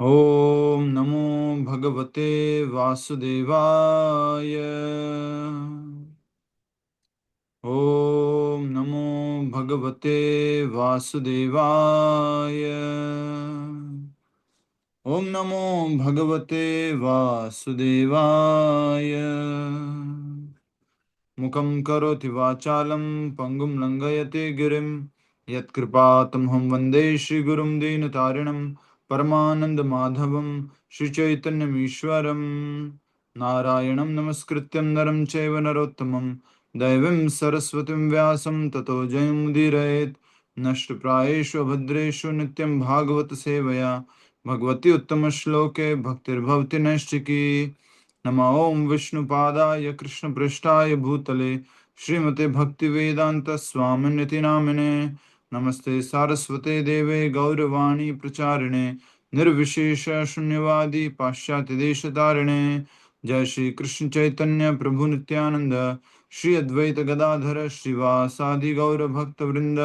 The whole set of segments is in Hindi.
ओम नमो भगवते वासुदेवाय। ओम नमो भगवते वासुदेवाय। ओम नमो भगवते वासुदेवाय। मुखं करोति वाचालं पंगुं लंघयते गिरिं यत्कृपातमहं वन्दे श्रीगुरुं दीनतारिणं परमानन्दमाधवं श्रीचैतन्यमीश्वरं। नारायणं नमस्कृत्यं नरं चैव नरोत्तमं दैवीं सरस्वतीं व्यासं ततो जयमुदीरयेत्। नष्टप्रायेषु भद्रेषु नित्यं भागवत सेवया भगवती उत्तमश्लोके भक्तिर्भवति नैष्ठिकी। नमो ओं विष्णुपादाय कृष्णपृष्ठाय भूतले श्रीमते भक्तिवेदांत स्वामिनिति नामिने। नमस्ते सारस्वते देवे गौरवाणी प्रचारिणे निर्विशेष शून्यवादी पाश्चात्य देशतारिणे। जय श्री कृष्ण चैतन्य प्रभु नित्यानंद श्री अद्वैत गदाधर श्रीवासादि गौर भक्त वृंद।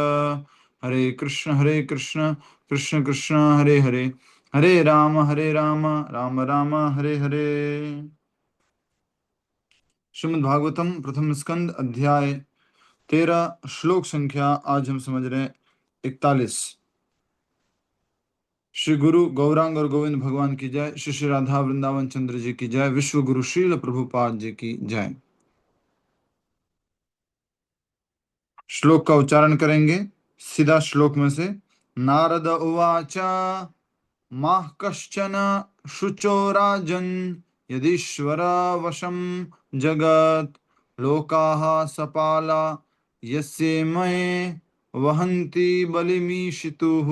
हरे कृष्ण कृष्ण कृष्ण हरे हरे, हरे राम राम राम हरे हरे। श्रीमद् भागवतम प्रथम स्कंद अध्याय 13 श्लोक संख्या आज हम समझ रहे हैं 41। श्री गुरु गौरांग और गोविंद भगवान की जय। श्री श्री राधा वृंदावन चंद्र जी की जय। विश्व गुरु श्रील प्रभुपाद जी की जय। श्लोक का उच्चारण करेंगे सीधा श्लोक में से। नारद उवाचा माह कश्चन शुचो राजन् यदीश्वर वशं जगत् लोकाः सपाला यस्य मये वहन्ति बलिमीशितुः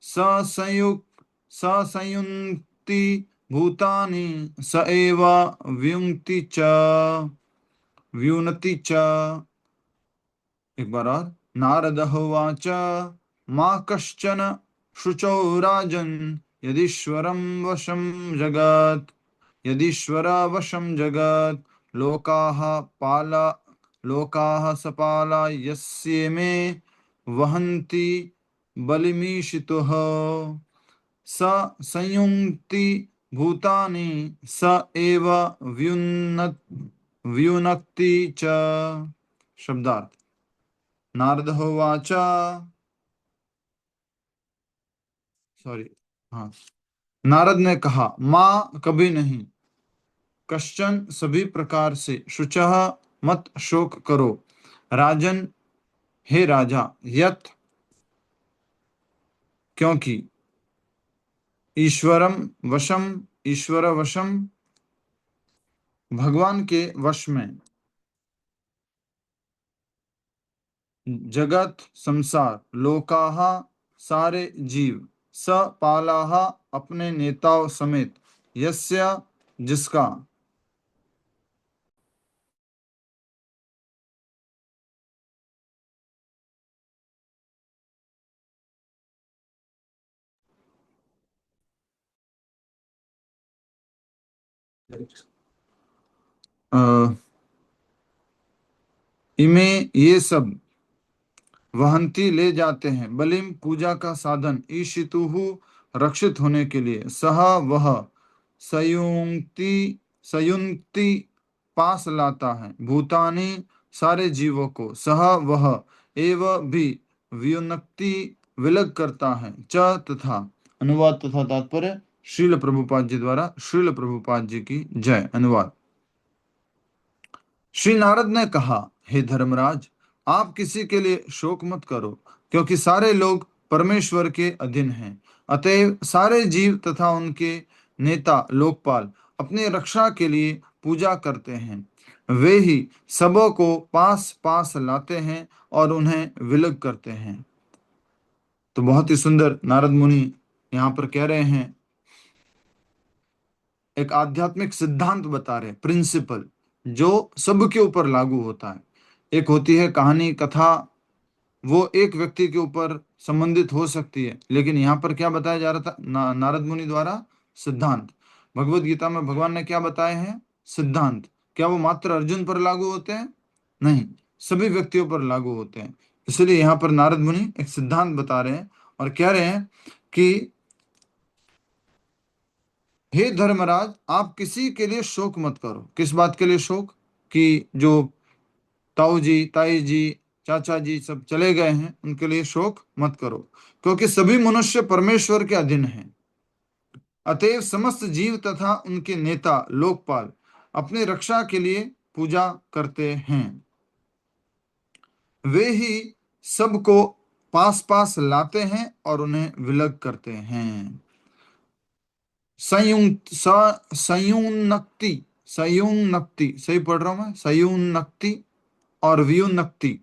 स संयुक् स संयुन्क्ति भूतानि स एव व्युङ्क्ति च व्युनति च। एक बार और। नारदः उवाच मा कश्चन शुचौ राजन् यदीश्वरं वशं जगत् यदीश्वर वशं जगत् लोकाः सपाला यस्य मे वहन्ति बलिमीशितुः स संयुङ्क्ति भूतानि स एव व्युनक्ति च। शब्दार्थ। नारद होवाच, सॉरी, हाँ, नारद ने कहा, माँ कभी नहीं, कश्चन सभी प्रकार से, शुचः मत शोक करो, राजन हे राजा, यत क्योंकि, ईश्वर वशम भगवान के वश में, जगत संसार, लोकाह सारे जीव, स पालाह अपने नेताओं समेत, यस्य जिसका, इमें ये सब वहंती ले जाते हैं, बलिम पूजा का साधन, ईशितुहु रक्षित होने के लिए, सह वह, संयुक्ति पास लाता है, भूतानी सारे जीवों को, सह वह एव भी, व्युन्नति विलग करता है, च तथा। अनुवाद तथा तात्पर्य श्रील प्रभुपाद जी द्वारा। श्रील प्रभुपाद जी की जय। अनुवाद। श्री नारद ने कहा, हे धर्मराज, आप किसी के लिए शोक मत करो, क्योंकि सारे लोग परमेश्वर के अधीन हैं। अतएव सारे जीव तथा उनके नेता लोकपाल अपनी रक्षा के लिए पूजा करते हैं। वे ही सबों को पास पास लाते हैं और उन्हें विलग करते हैं। तो बहुत ही सुंदर नारद मुनि यहाँ पर कह रहे हैं, एक आध्यात्मिक सिद्धांत बता रहे, प्रिंसिपल, जो सबके ऊपर लागू होता है। एक होती है कहानी कथा, वो एक व्यक्ति के ऊपर संबंधित हो सकती है, लेकिन यहाँ पर क्या बताया जा रहा था नारद मुनि द्वारा? सिद्धांत। भगवत गीता में भगवान ने क्या बताए हैं? सिद्धांत। क्या वो मात्र अर्जुन पर लागू होते हैं? नहीं, सभी व्यक्तियों पर लागू होते हैं। इसलिए यहाँ पर नारद मुनि एक सिद्धांत बता रहे हैं और कह रहे हैं कि हे धर्मराज, आप किसी के लिए शोक मत करो। किस बात के लिए शोक? कि जो ताऊ जी, ताई जी, चाचा जी सब चले गए हैं, उनके लिए शोक मत करो, क्योंकि सभी मनुष्य परमेश्वर के अधीन हैं। अतएव समस्त जीव तथा उनके नेता लोकपाल अपनी रक्षा के लिए पूजा करते हैं। वे ही सबको पास पास लाते हैं और उन्हें विलग करते हैं। संयुन्नक्ति, संयुन्नक्ति सही पढ़ रहा हूं मैं, संयुन्नक्ति और व्युन्नक्ति।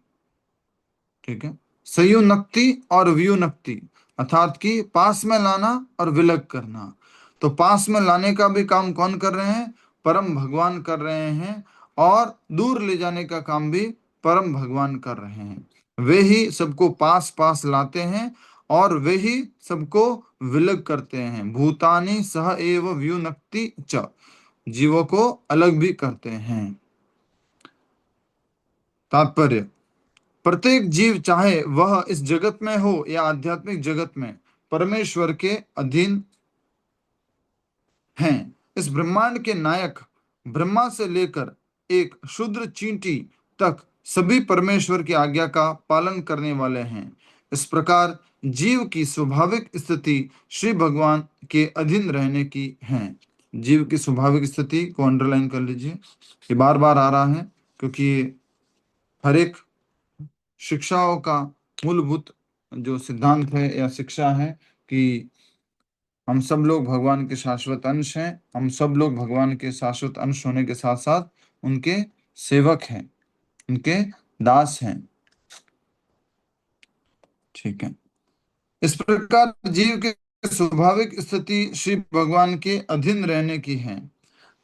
ठीक है, संयुन्नक्ति और व्युन्नक्ति, अर्थात कि पास में लाना और विलग करना। तो पास में लाने का भी काम कौन कर रहे हैं? परम भगवान कर रहे हैं। और दूर ले जाने का काम भी परम भगवान कर रहे हैं। वे ही सबको पास पास लाते हैं और वे ही सबको विलग करते हैं। भूतानि सह एव व्युनक्ति च, जीवों को अलग भी करते हैं। तात्पर्य, प्रत्येक जीव, चाहे वह इस जगत में हो या आध्यात्मिक जगत में, परमेश्वर के अधीन हैं। इस ब्रह्मांड के नायक ब्रह्मा से लेकर एक क्षुद्र चींटी तक सभी परमेश्वर की आज्ञा का पालन करने वाले हैं। इस प्रकार जीव की स्वाभाविक स्थिति श्री भगवान के अधीन रहने की है। जीव की स्वाभाविक स्थिति को अंडरलाइन कर लीजिए, ये बार बार आ रहा है, क्योंकि हर एक शिक्षाओं का मूलभूत जो सिद्धांत है या शिक्षा है कि हम सब लोग भगवान के शाश्वत अंश हैं। हम सब लोग भगवान के शाश्वत अंश होने के साथ साथ उनके सेवक हैं, उनके दास हैं। ठीक है, इस प्रकार जीव की स्वाभाविक स्थिति श्री भगवान के अधीन रहने की है।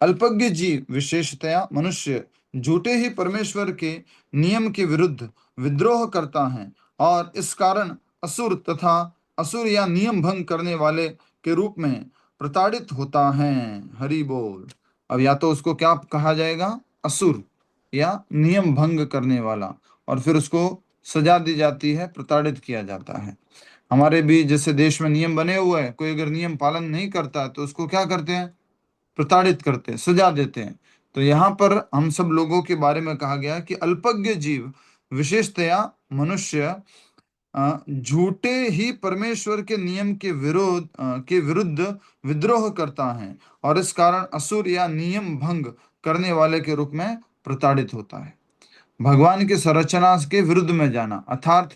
अल्पज्ञ जीव, विशेषतया मनुष्य, झूठे ही परमेश्वर के नियम के विरुद्ध विद्रोह करता है और इस कारण असुर तथा असुर या नियम भंग करने वाले के रूप में प्रताड़ित होता है। हरि बोल। अब या तो उसको क्या कहा जाएगा? असुर या नियम भंग करने वाला, और फिर उसको सजा दी जाती है, प्रताड़ित किया जाता है। हमारे भी जैसे देश में नियम बने हुए हैं, कोई अगर नियम पालन नहीं करता तो उसको क्या करते हैं? प्रताड़ित करते हैं, सजा देते हैं। तो यहाँ पर हम सब लोगों के बारे में कहा गया है कि अल्पज्ञ जीव, विशेषतया मनुष्य, झूठे ही परमेश्वर के नियम के विरुद्ध विद्रोह करता है और इस कारण असुर या नियम भंग करने वाले के रूप में प्रताड़ित होता है। भगवान की संरचना के विरुद्ध में जाना, अर्थात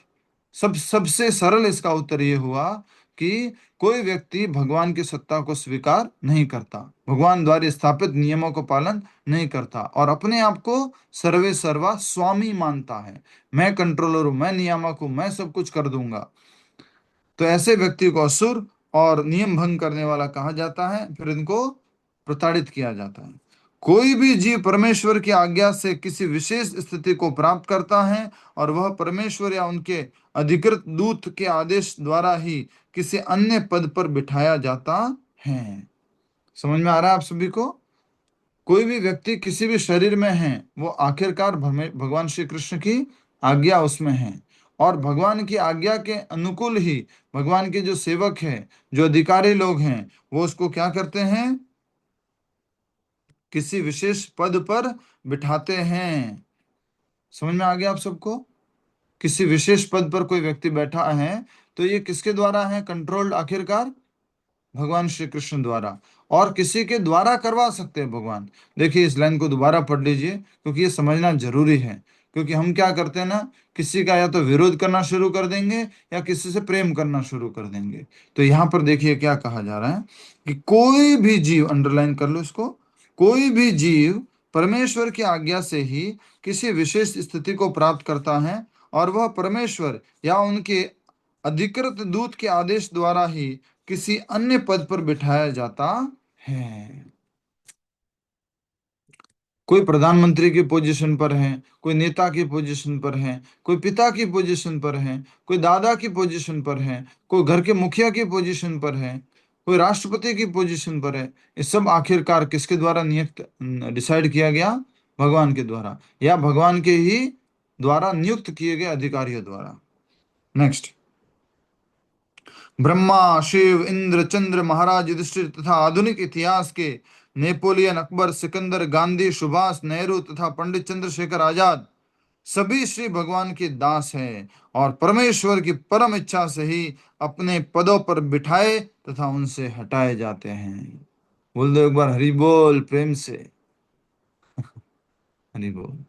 सबसे सरल इसका उत्तर ये हुआ कि कोई व्यक्ति भगवान की सत्ता को स्वीकार नहीं करता, भगवान द्वारा स्थापित नियमों को पालन नहीं करता और अपने आप को सर्वे सर्वा स्वामी मानता है। मैं कंट्रोलर हूं, मैं नियामक हूं, मैं सब कुछ कर दूंगा। तो ऐसे व्यक्ति को असुर और नियम भंग करने वाला कहा जाता है, फिर इनको प्रताड़ित किया जाता है। कोई भी जीव परमेश्वर की आज्ञा से किसी विशेष स्थिति को प्राप्त करता है और वह परमेश्वर या उनके अधिकृत दूत के आदेश द्वारा ही किसी अन्य पद पर बिठाया जाता है। समझ में आ रहा है आप सभी को? कोई भी व्यक्ति किसी भी शरीर में है, वो आखिरकार भगवान श्री कृष्ण की आज्ञा उसमें है और भगवान की आज्ञा के अनुकूल ही भगवान के जो सेवक हैं, जो अधिकारी लोग हैं, वो उसको क्या करते हैं? किसी विशेष पद पर बिठाते हैं। समझ में आ गया आप सबको? किसी विशेष पद पर कोई व्यक्ति बैठा है तो ये किसके द्वारा है कंट्रोल्ड? आखिरकार भगवान श्री कृष्ण द्वारा। और किसी के द्वारा करवा सकते हैं भगवान। देखिए, इस लाइन को दोबारा पढ़ लीजिए, क्योंकि ये समझना जरूरी है। क्योंकि हम क्या करते हैं ना, किसी का या तो विरोध करना शुरू कर देंगे या किसी से प्रेम करना शुरू कर देंगे। तो यहाँ पर देखिए क्या कहा जा रहा है कि कोई भी जीव, अंडरलाइन कर लो इसको, कोई भी जीव परमेश्वर की आज्ञा से ही किसी विशेष स्थिति को प्राप्त करता है और वह परमेश्वर या उनके अधिकृत दूत के आदेश द्वारा ही किसी अन्य पद पर बिठाया जाता है। कोई प्रधानमंत्री की पोजीशन पर है, कोई नेता की पोजीशन पर है, कोई पिता की पोजीशन पर है, कोई दादा की पोजीशन पर है, कोई घर के मुखिया की पोजीशन पर है, कोई राष्ट्रपति की पोजीशन पर है। ये सब आखिरकार किसके द्वारा नियुक्त, डिसाइड किया गया? भगवान के द्वारा या भगवान के ही द्वारा नियुक्त किए गए अधिकारियों द्वारा। नेक्स्ट, ब्रह्मा, शिव, इंद्र, चंद्र, महाराज युधिष्ठिर तथा आधुनिक इतिहास के नेपोलियन, अकबर, सिकंदर, गांधी, सुभाष, नेहरू तथा पंडित चंद्रशेखर आजाद सभी श्री भगवान के दास हैं और परमेश्वर की परम इच्छा से ही अपने पदों पर बिठाए तथा उनसे हटाए जाते हैं। बोल दो एक बार हरि बोल प्रेम से। हरि बोल।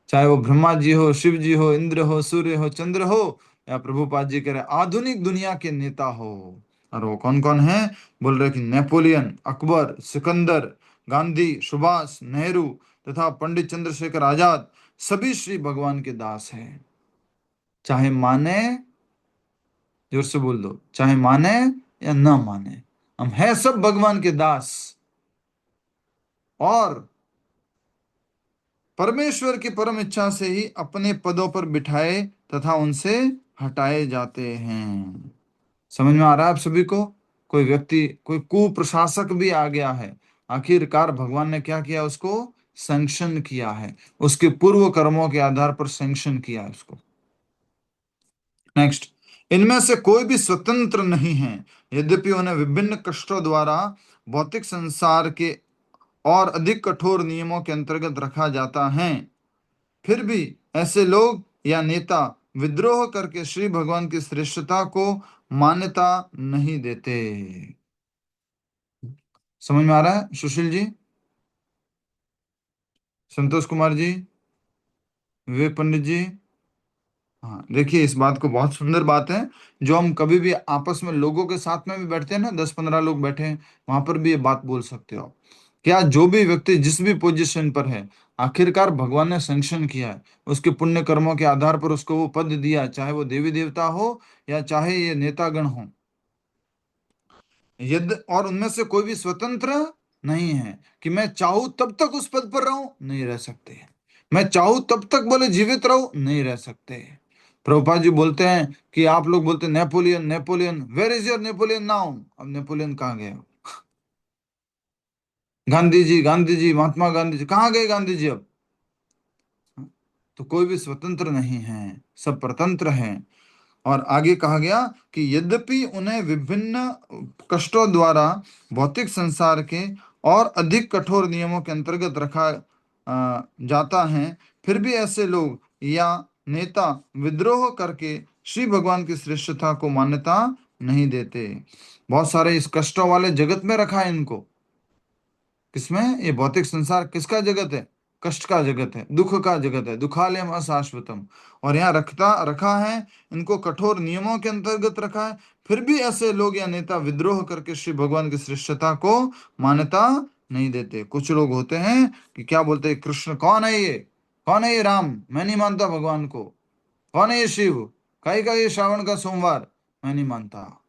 चाहे वो ब्रह्मा जी हो, शिव जी हो, इंद्र हो, सूर्य हो, चंद्र हो, या प्रभुपाद जी कह रहे आधुनिक दुनिया के नेता हो। और वो कौन कौन है? बोल रहे कि नेपोलियन, अकबर, सिकंदर, गांधी, सुभाष, नेहरू तथा पंडित चंद्रशेखर आजाद सभी श्री भगवान के दास हैं। चाहे माने, जोर से बोल दो, चाहे माने या ना माने, हम है सब भगवान के दास और परमेश्वर की परम इच्छा से ही अपने पदों पर बिठाए तथा उनसे हटाए जाते हैं। समझ में आ रहा है आप सभी को? कोई व्यक्ति, कोई कुप्रशासक भी आ गया है, आखिरकार भगवान ने क्या किया? उसको सैंक्शन किया है, उसके पूर्व कर्मों के आधार पर सैंक्शन किया है उसको। नेक्स्ट, इनमें से कोई भी स्वतंत्र नहीं है, यद्यपि उन्हें विभिन्न कष्टों द्वारा भौतिक संसार के और अधिक कठोर नियमों के अंतर्गत रखा जाता है, फिर भी ऐसे लोग या नेता विद्रोह करके श्री भगवान की श्रेष्ठता को मान्यता नहीं देते। समझ में आ रहा है सुशील जी, संतोष कुमार जी, विवेक पंडित जी? हाँ, देखिए इस बात को, बहुत सुंदर बात है, जो हम कभी भी आपस में लोगों के साथ में भी बैठते हैं ना, 10-15 लोग बैठे हैं, वहां पर भी ये बात बोल सकते हो आप। क्या जो भी व्यक्ति जिस भी पोजीशन पर है, आखिरकार भगवान ने सैंक्शन किया है, उसके पुण्य कर्मों के आधार पर उसको वो पद दिया, चाहे वो देवी देवता हो या चाहे ये नेतागण हो। यद और उनमें से कोई भी स्वतंत्र नहीं है कि मैं चाहूं तब तक उस पद पर रहूं, नहीं रह सकते। मैं चाहूं तब तक बोले जीवित रहूं, नहीं रह सकते। प्रभुपाद जी बोलते हैं कि आप लोग बोलते हैं Napoleon Napoleon, where is your Napoleon now? अब नेपोलियन कहाँ गए? गांधी जी गांधी जी, महात्मा गांधी जी कहाँ गए? गांधी जी अब? तो कोई भी स्वतंत्र नहीं है, सब परतंत्र हैं। और आगे कहा गया कि यद्यपि उन्हें विभिन्न कष्टों द्वारा भौतिक संसार के और अधिक कठोर नियमों के अंतर्गत रखा जाता है, फिर भी ऐसे लोग या नेता विद्रोह करके श्री भगवान की श्रेष्ठता को मान्यता नहीं देते। बहुत सारे इस कष्टों वाले जगत में रखा है इनको। किसमें? ये भौतिक संसार किसका जगत है? कष्ट का जगत है, दुख का जगत है, दुखालयम अशाश्वतम। और यहाँ रखता रखा है, इनको कठोर नियमों के अंतर्गत रखा है, फिर भी ऐसे लोग या नेता विद्रोह करके श्री भगवान की श्रेष्ठता को मान्यता नहीं देते। कुछ लोग होते हैं कि क्या बोलते हैं, कृष्ण कौन है ये, कौन है ये राम, मैं नहीं मानता भगवान को। कौन है ये शिव, काई का ये श्रावण का सोमवार, मैं नहीं मानता।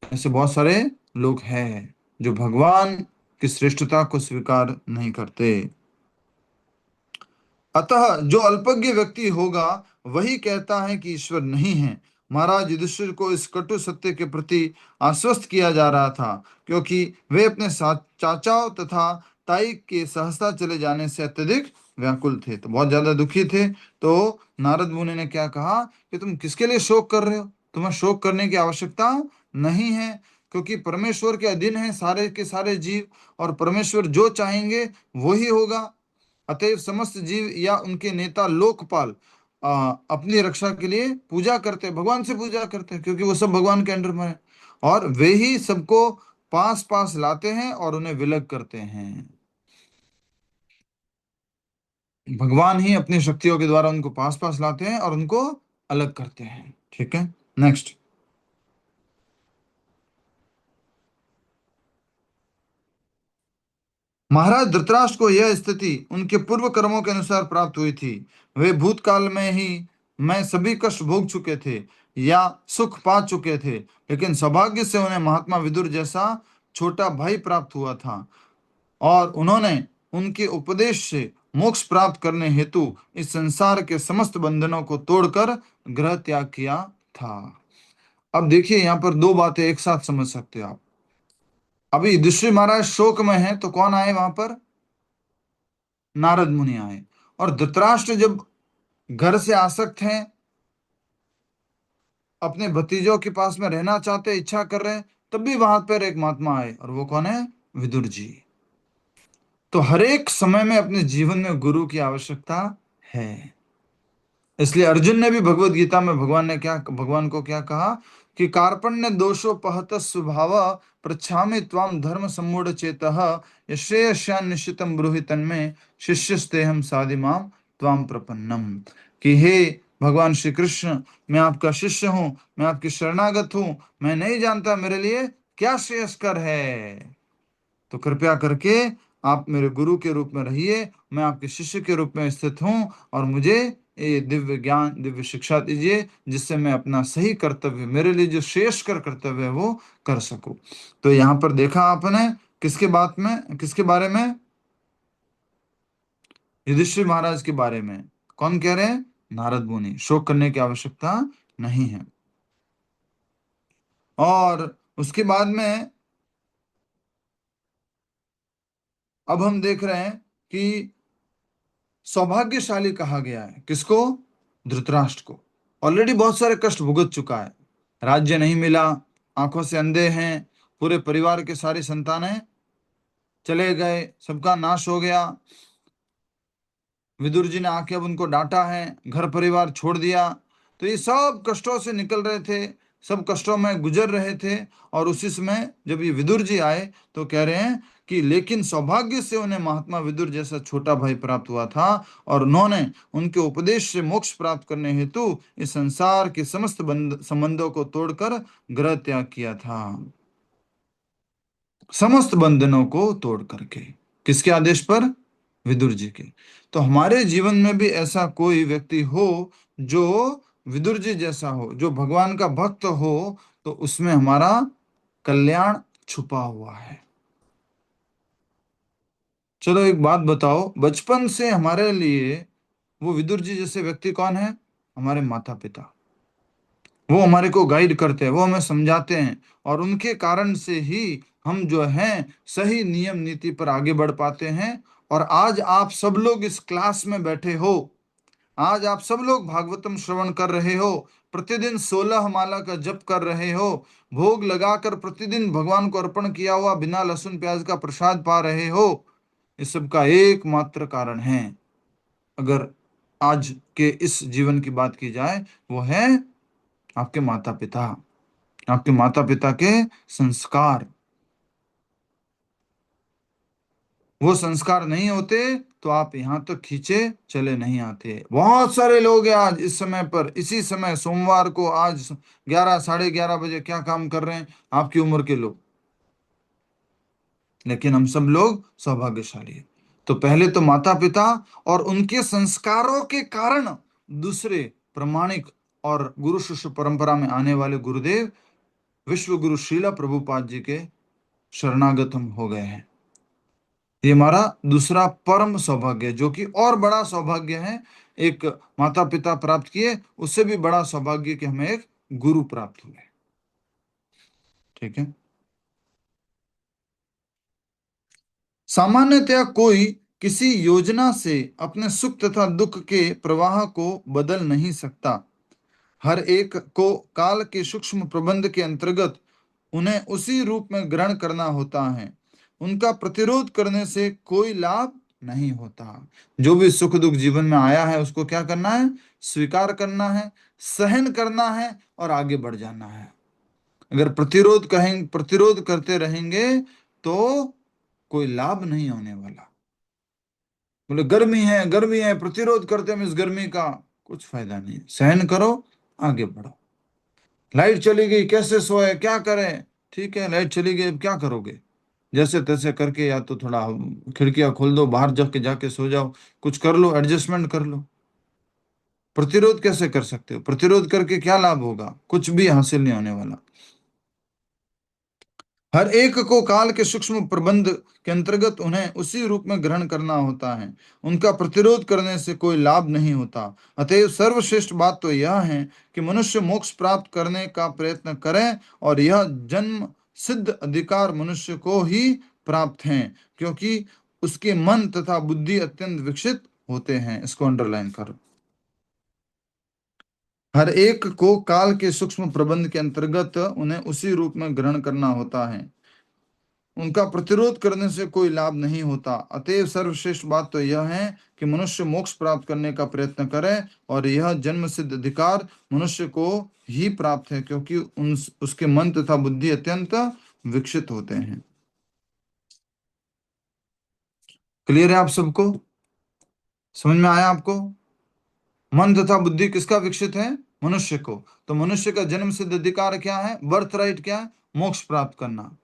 ऐसे बहुत सारे लोग हैं जो भगवान की श्रेष्ठता को स्वीकार नहीं करते। अतः जो अल्पज्ञ व्यक्ति होगा वही कहता है कि ईश्वर नहीं है। महाराज युधिष्ठिर को इस कटु सत्य के प्रति आश्वस्त किया जा रहा था, क्योंकि वे अपने चाचाओं तथा ताई के सहसा चले जाने से अत्यधिक व्याकुल थे, तो बहुत ज्यादा दुखी थे। तो नारद मुनि ने क्या कहा कि तुम किसके लिए शोक कर रहे हो? तुम्हें शोक करने की आवश्यकता नहीं है, क्योंकि परमेश्वर के अधीन है सारे के सारे जीव, और परमेश्वर जो चाहेंगे वो ही होगा। अतएव समस्त जीव या उनके नेता लोकपाल अपनी रक्षा के लिए पूजा करते हैं, भगवान से पूजा करते हैं, क्योंकि वो सब भगवान के अंडर में है, और वे ही सबको पास पास लाते हैं और उन्हें विलग करते हैं। भगवान ही अपनी शक्तियों के द्वारा उनको पास पास लाते हैं और उनको अलग करते हैं। ठीक है, नेक्स्ट। महाराज धृतराष्ट्र को यह स्थिति उनके पूर्व कर्मों के अनुसार प्राप्त हुई थी। वे भूतकाल में ही मैं सभी कष्ट भोग चुके थे या सुख पा चुके थे, लेकिन सौभाग्य से उन्हें महात्मा विदुर जैसा छोटा भाई प्राप्त हुआ था, और उन्होंने उनके उपदेश से मोक्ष प्राप्त करने हेतु इस संसार के समस्त बंधनों को तोड़कर ग्रह त्याग किया था। अब देखिए यहाँ पर दो बातें एक साथ समझ सकते हो आप। अभी युधिष्ठिर महाराज शोक में है, तो कौन आए वहां पर? नारद मुनि आए। और धृतराष्ट्र जब घर से आसक्त हैं, अपने भतीजों के पास में रहना चाहते, इच्छा कर रहे हैं, तब भी वहां पर एक महात्मा आए, और वो कौन है? विदुर जी। तो हर एक समय में अपने जीवन में गुरु की आवश्यकता है। इसलिए अर्जुन ने भी भगवत गीता में भगवान को क्या कहा कि कार्पण्य दोषोपहत स्वभाव पृच्छामि त्वाम धर्म सम्मूढ़ चेतः यश्रेयस्यान् निश्चितं ब्रूहि तन्मे शिष्यस्तेहं साधिमाम त्वाम प्रपन्नम। कि हे भगवान श्री कृष्ण, मैं आपका शिष्य हूँ, मैं आपकी शरणागत हूँ, मैं नहीं जानता मेरे लिए क्या श्रेयस्कर है, तो कृपया करके आप मेरे गुरु के रूप में रहिए, मैं आपके शिष्य के रूप में स्थित हूँ, और मुझे ये दिव्य ज्ञान, दिव्य शिक्षा दीजिए, जिससे मैं अपना सही कर्तव्य, मेरे लिए जो श्रेष्ठकर कर्तव्य है वो कर सकूं। तो यहाँ पर देखा आपने किसके बारे में? युधिष्ठिर महाराज के बारे में। कौन कह रहे हैं? नारद मुनि। शोक करने की आवश्यकता नहीं है। और उसके बाद में अब हम देख रहे हैं कि सौभाग्यशाली कहा गया है किसको? धृतराष्ट्र को। ऑलरेडी बहुत सारे कष्ट भुगत चुका है, राज्य नहीं मिला, आंखों से अंधे हैं, पूरे परिवार के सारी संतानें चले गए, सबका नाश हो गया। विदुर जी ने आके अब उनको डांटा है, घर परिवार छोड़ दिया। तो ये सब कष्टों से निकल रहे थे, सब कष्टों में गुजर रहे थे। और उसी समय जब ये विदुर जी आए तो कह रहे हैं कि लेकिन सौभाग्य से उन्हें महात्मा विदुर जैसा छोटा भाई प्राप्त हुआ था, और उन्होंने उनके उपदेश से मोक्ष प्राप्त करने हेतु इस संसार के समस्त संबंधों को तोड़कर ग्रह त्याग किया था। समस्त बंधनों को तोड़ करके। किसके आदेश पर? विदुर जी के। तो हमारे जीवन में भी ऐसा कोई व्यक्ति हो जो विदुर जी जैसा हो, जो भगवान का भक्त हो, तो उसमें हमारा कल्याण छुपा हुआ है। चलो एक बात बताओ, बचपन से हमारे लिए वो विदुर जी जैसे व्यक्ति कौन है? हमारे माता पिता। वो हमारे को गाइड करते हैं, वो हमें समझाते हैं, और उनके कारण से ही हम जो हैं सही नियम नीति पर आगे बढ़ पाते हैं। और आज आप सब लोग इस क्लास में बैठे हो, आज आप सब लोग भागवतम श्रवण कर रहे हो, प्रतिदिन 16 माला का जप कर रहे हो, भोग लगाकर प्रतिदिन भगवान को अर्पण किया हुआ बिना लहसुन प्याज का प्रसाद पा रहे हो, इस सब का एकमात्र कारण है, अगर आज के इस जीवन की बात की जाए, वो है आपके माता पिता, आपके माता पिता के संस्कार। वो संस्कार नहीं होते तो आप यहां तक खींचे चले नहीं आते। बहुत सारे लोग हैं आज इस समय पर, इसी समय सोमवार को आज 11 साढ़े 11 बजे क्या काम कर रहे हैं आपकी उम्र के लोग। लेकिन हम सब लोग सौभाग्यशाली हैं। तो पहले तो माता पिता और उनके संस्कारों के कारण दूसरे प्रमाणिक और गुरु शिष्य परंपरा में आने वाले गुरुदेव विश्व गुरु श्रीला प्रभुपाद जी के शरणागत हम हो गए हैं। ये हमारा दूसरा परम सौभाग्य है, जो कि और बड़ा सौभाग्य है। एक माता पिता प्राप्त किए, उससे भी बड़ा सौभाग्य कि हमें एक गुरु प्राप्त हुए। ठीक है। सामान्यतया कोई किसी योजना से अपने सुख तथा दुख के प्रवाह को बदल नहीं सकता। हर एक को काल के सूक्ष्म प्रबंध के अंतर्गत उन्हें उसी रूप में ग्रहण करना होता है। उनका प्रतिरोध करने से कोई लाभ नहीं होता। जो भी सुख दुख जीवन में आया है उसको क्या करना है? स्वीकार करना है, सहन करना है, और आगे बढ़ जाना है। अगर प्रतिरोध करते रहेंगे तो कोई लाभ नहीं होने वाला। बोले गर्मी है, प्रतिरोध करते हम इस गर्मी का, कुछ फायदा नहीं। सहन करो, आगे बढ़ो। लाइट चली गई, कैसे सोए, क्या करें? ठीक है, लाइट चली गई, अब क्या करोगे? जैसे तैसे करके या तो थोड़ा खिड़कियां खोल दो, बाहर जाके जाके सो जाओ, कुछ कर लो, एडजस्टमेंट कर लो। प्रतिरोध कैसे कर सकते हो? प्रतिरोध करके क्या लाभ होगा? कुछ भी हासिल नहीं होने वाला। हर एक को काल के सूक्ष्म प्रबंध के अंतर्गत उन्हें उसी रूप में ग्रहण करना होता है। उनका प्रतिरोध करने से कोई लाभ नहीं होता। अतएव सर्वश्रेष्ठ बात तो यह है कि मनुष्य मोक्ष प्राप्त करने का प्रयत्न करें, और यह जन्म सिद्ध अधिकार मनुष्य को ही प्राप्त है, क्योंकि उसके मन तथा बुद्धि अत्यंत विकसित होते हैं। इसको अंडरलाइन करो। हर एक को काल के सूक्ष्म प्रबंध के अंतर्गत उन्हें उसी रूप में ग्रहण करना होता है। उनका प्रतिरोध करने से कोई लाभ नहीं होता। अतएव सर्वश्रेष्ठ बात तो यह है कि मनुष्य मोक्ष प्राप्त करने का प्रयत्न करे, और यह जन्म सिद्ध अधिकार मनुष्य को ही प्राप्त है, क्योंकि उसके मन तथा बुद्धि अत्यंत विकसित होते हैं। क्लियर है आप सबको? समझ में आया आपको? मन तथा बुद्धि किसका विकसित है? मनुष्य को। तो मनुष्य का जन्म सिद्ध अधिकार क्या है? बर्थ राइट क्या है? मोक्ष प्राप्त करना।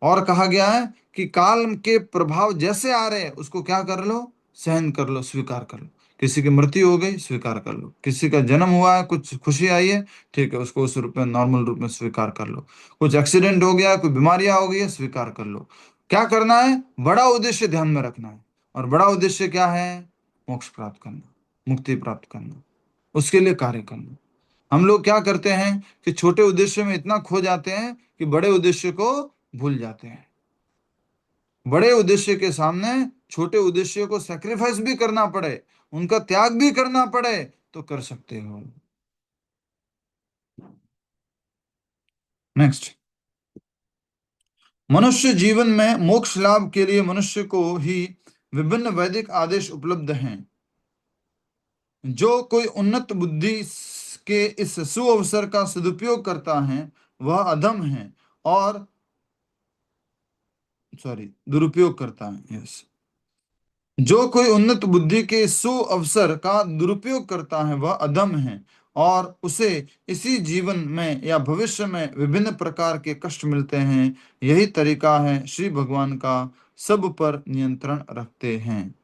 और कहा गया है कि काल के प्रभाव जैसे आ रहे हैं उसको क्या कर लो? सहन कर लो, स्वीकार कर लो। किसी की मृत्यु हो गई, स्वीकार कर लो। किसी का जन्म हुआ है, कुछ खुशी आई है, ठीक है, उसको उस रूप में, नॉर्मल रूप में स्वीकार कर लो। कुछ एक्सीडेंट हो गया, कोई बीमारियां हो गई है, स्वीकार कर लो। क्या करना है? बड़ा उद्देश्य ध्यान में रखना है। और बड़ा उद्देश्य क्या है? मोक्ष प्राप्त करना, मुक्ति प्राप्त करना, उसके लिए कार्य करना। हम लोग क्या करते हैं कि छोटे उद्देश्य में इतना खो जाते हैं कि बड़े उद्देश्य को भूल जाते हैं। बड़े उद्देश्य के सामने छोटे उद्देश्य को सेक्रीफाइस भी करना पड़े, उनका त्याग भी करना पड़े, तो कर सकते हो। नेक्स्ट, मनुष्य जीवन में मोक्ष लाभ के लिए मनुष्य को ही विभिन्न वैदिक आदेश उपलब्ध हैं। जो कोई उन्नत बुद्धि के इस सुअवसर का सदुपयोग करता है वह अधम है, और सॉरी, दुरुपयोग करता है, यस। जो कोई उन्नत बुद्धि के सुअवसर का दुरुपयोग करता है वह अधम है, और उसे इसी जीवन में या भविष्य में विभिन्न प्रकार के कष्ट मिलते हैं। यही तरीका है श्री भगवान का सब पर नियंत्रण रखते हैं।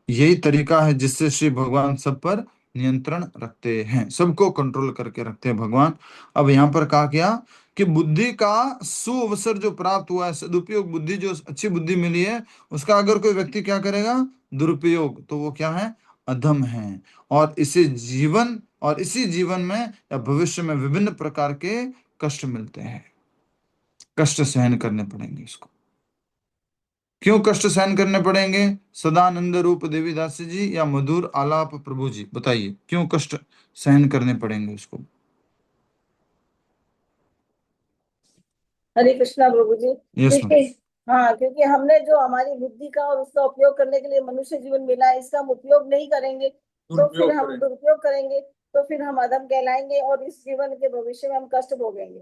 यही तरीका है जिससे श्री भगवान सब पर नियंत्रण रखते हैं, सबको कंट्रोल करके रखते हैं भगवान। अब यहाँ पर कहा गया कि बुद्धि का सुअवसर जो प्राप्त हुआ है, सदुपयोग बुद्धि, जो अच्छी बुद्धि मिली है, उसका अगर कोई व्यक्ति क्या करेगा? दुरुपयोग, तो वो क्या है? अधम है। और इसी जीवन में या भविष्य में विभिन्न प्रकार के कष्ट मिलते हैं, कष्ट सहन करने पड़ेंगे इसको। क्यों कष्ट सहन करने पड़ेंगे? सदानंद रूप देवीदास जी या मधुर आलाप प्रभु जी, बताइए क्यों कष्ट सहन करने पड़ेंगे उसको? हरे कृष्णा प्रभु जी। Yes ma'am. क्योंकि हाँ, क्योंकि हमने जो हमारी बुद्धि का और उसका उपयोग करने के लिए मनुष्य जीवन मिला है, इसका हम उपयोग नहीं करेंगे तो फिर हम दुरुपयोग करेंगे, तो फिर हम अधम कहलाएंगे और इस जीवन के भविष्य में हम कष्ट भोगेंगे।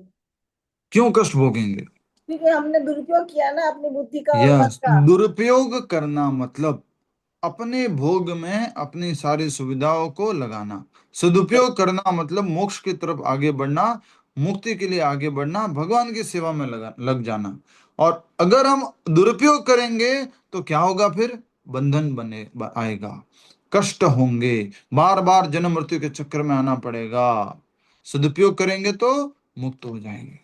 क्यों कष्ट भोगेंगे? क्योंकि हमने दुरुपयोग किया ना अपनी बुद्धि का और मन यस, का। दुरुपयोग करना मतलब अपने भोग में अपनी सारी सुविधाओं को लगाना। सदुपयोग करना मतलब मोक्ष की तरफ आगे बढ़ना, मुक्ति के लिए आगे बढ़ना, भगवान की सेवा में लग जाना। और अगर हम दुरुपयोग करेंगे तो क्या होगा फिर? बंधन आएगा, कष्ट होंगे, बार बार जन्म मृत्यु के चक्कर में आना पड़ेगा। सदुपयोग करेंगे तो मुक्त हो जाएंगे।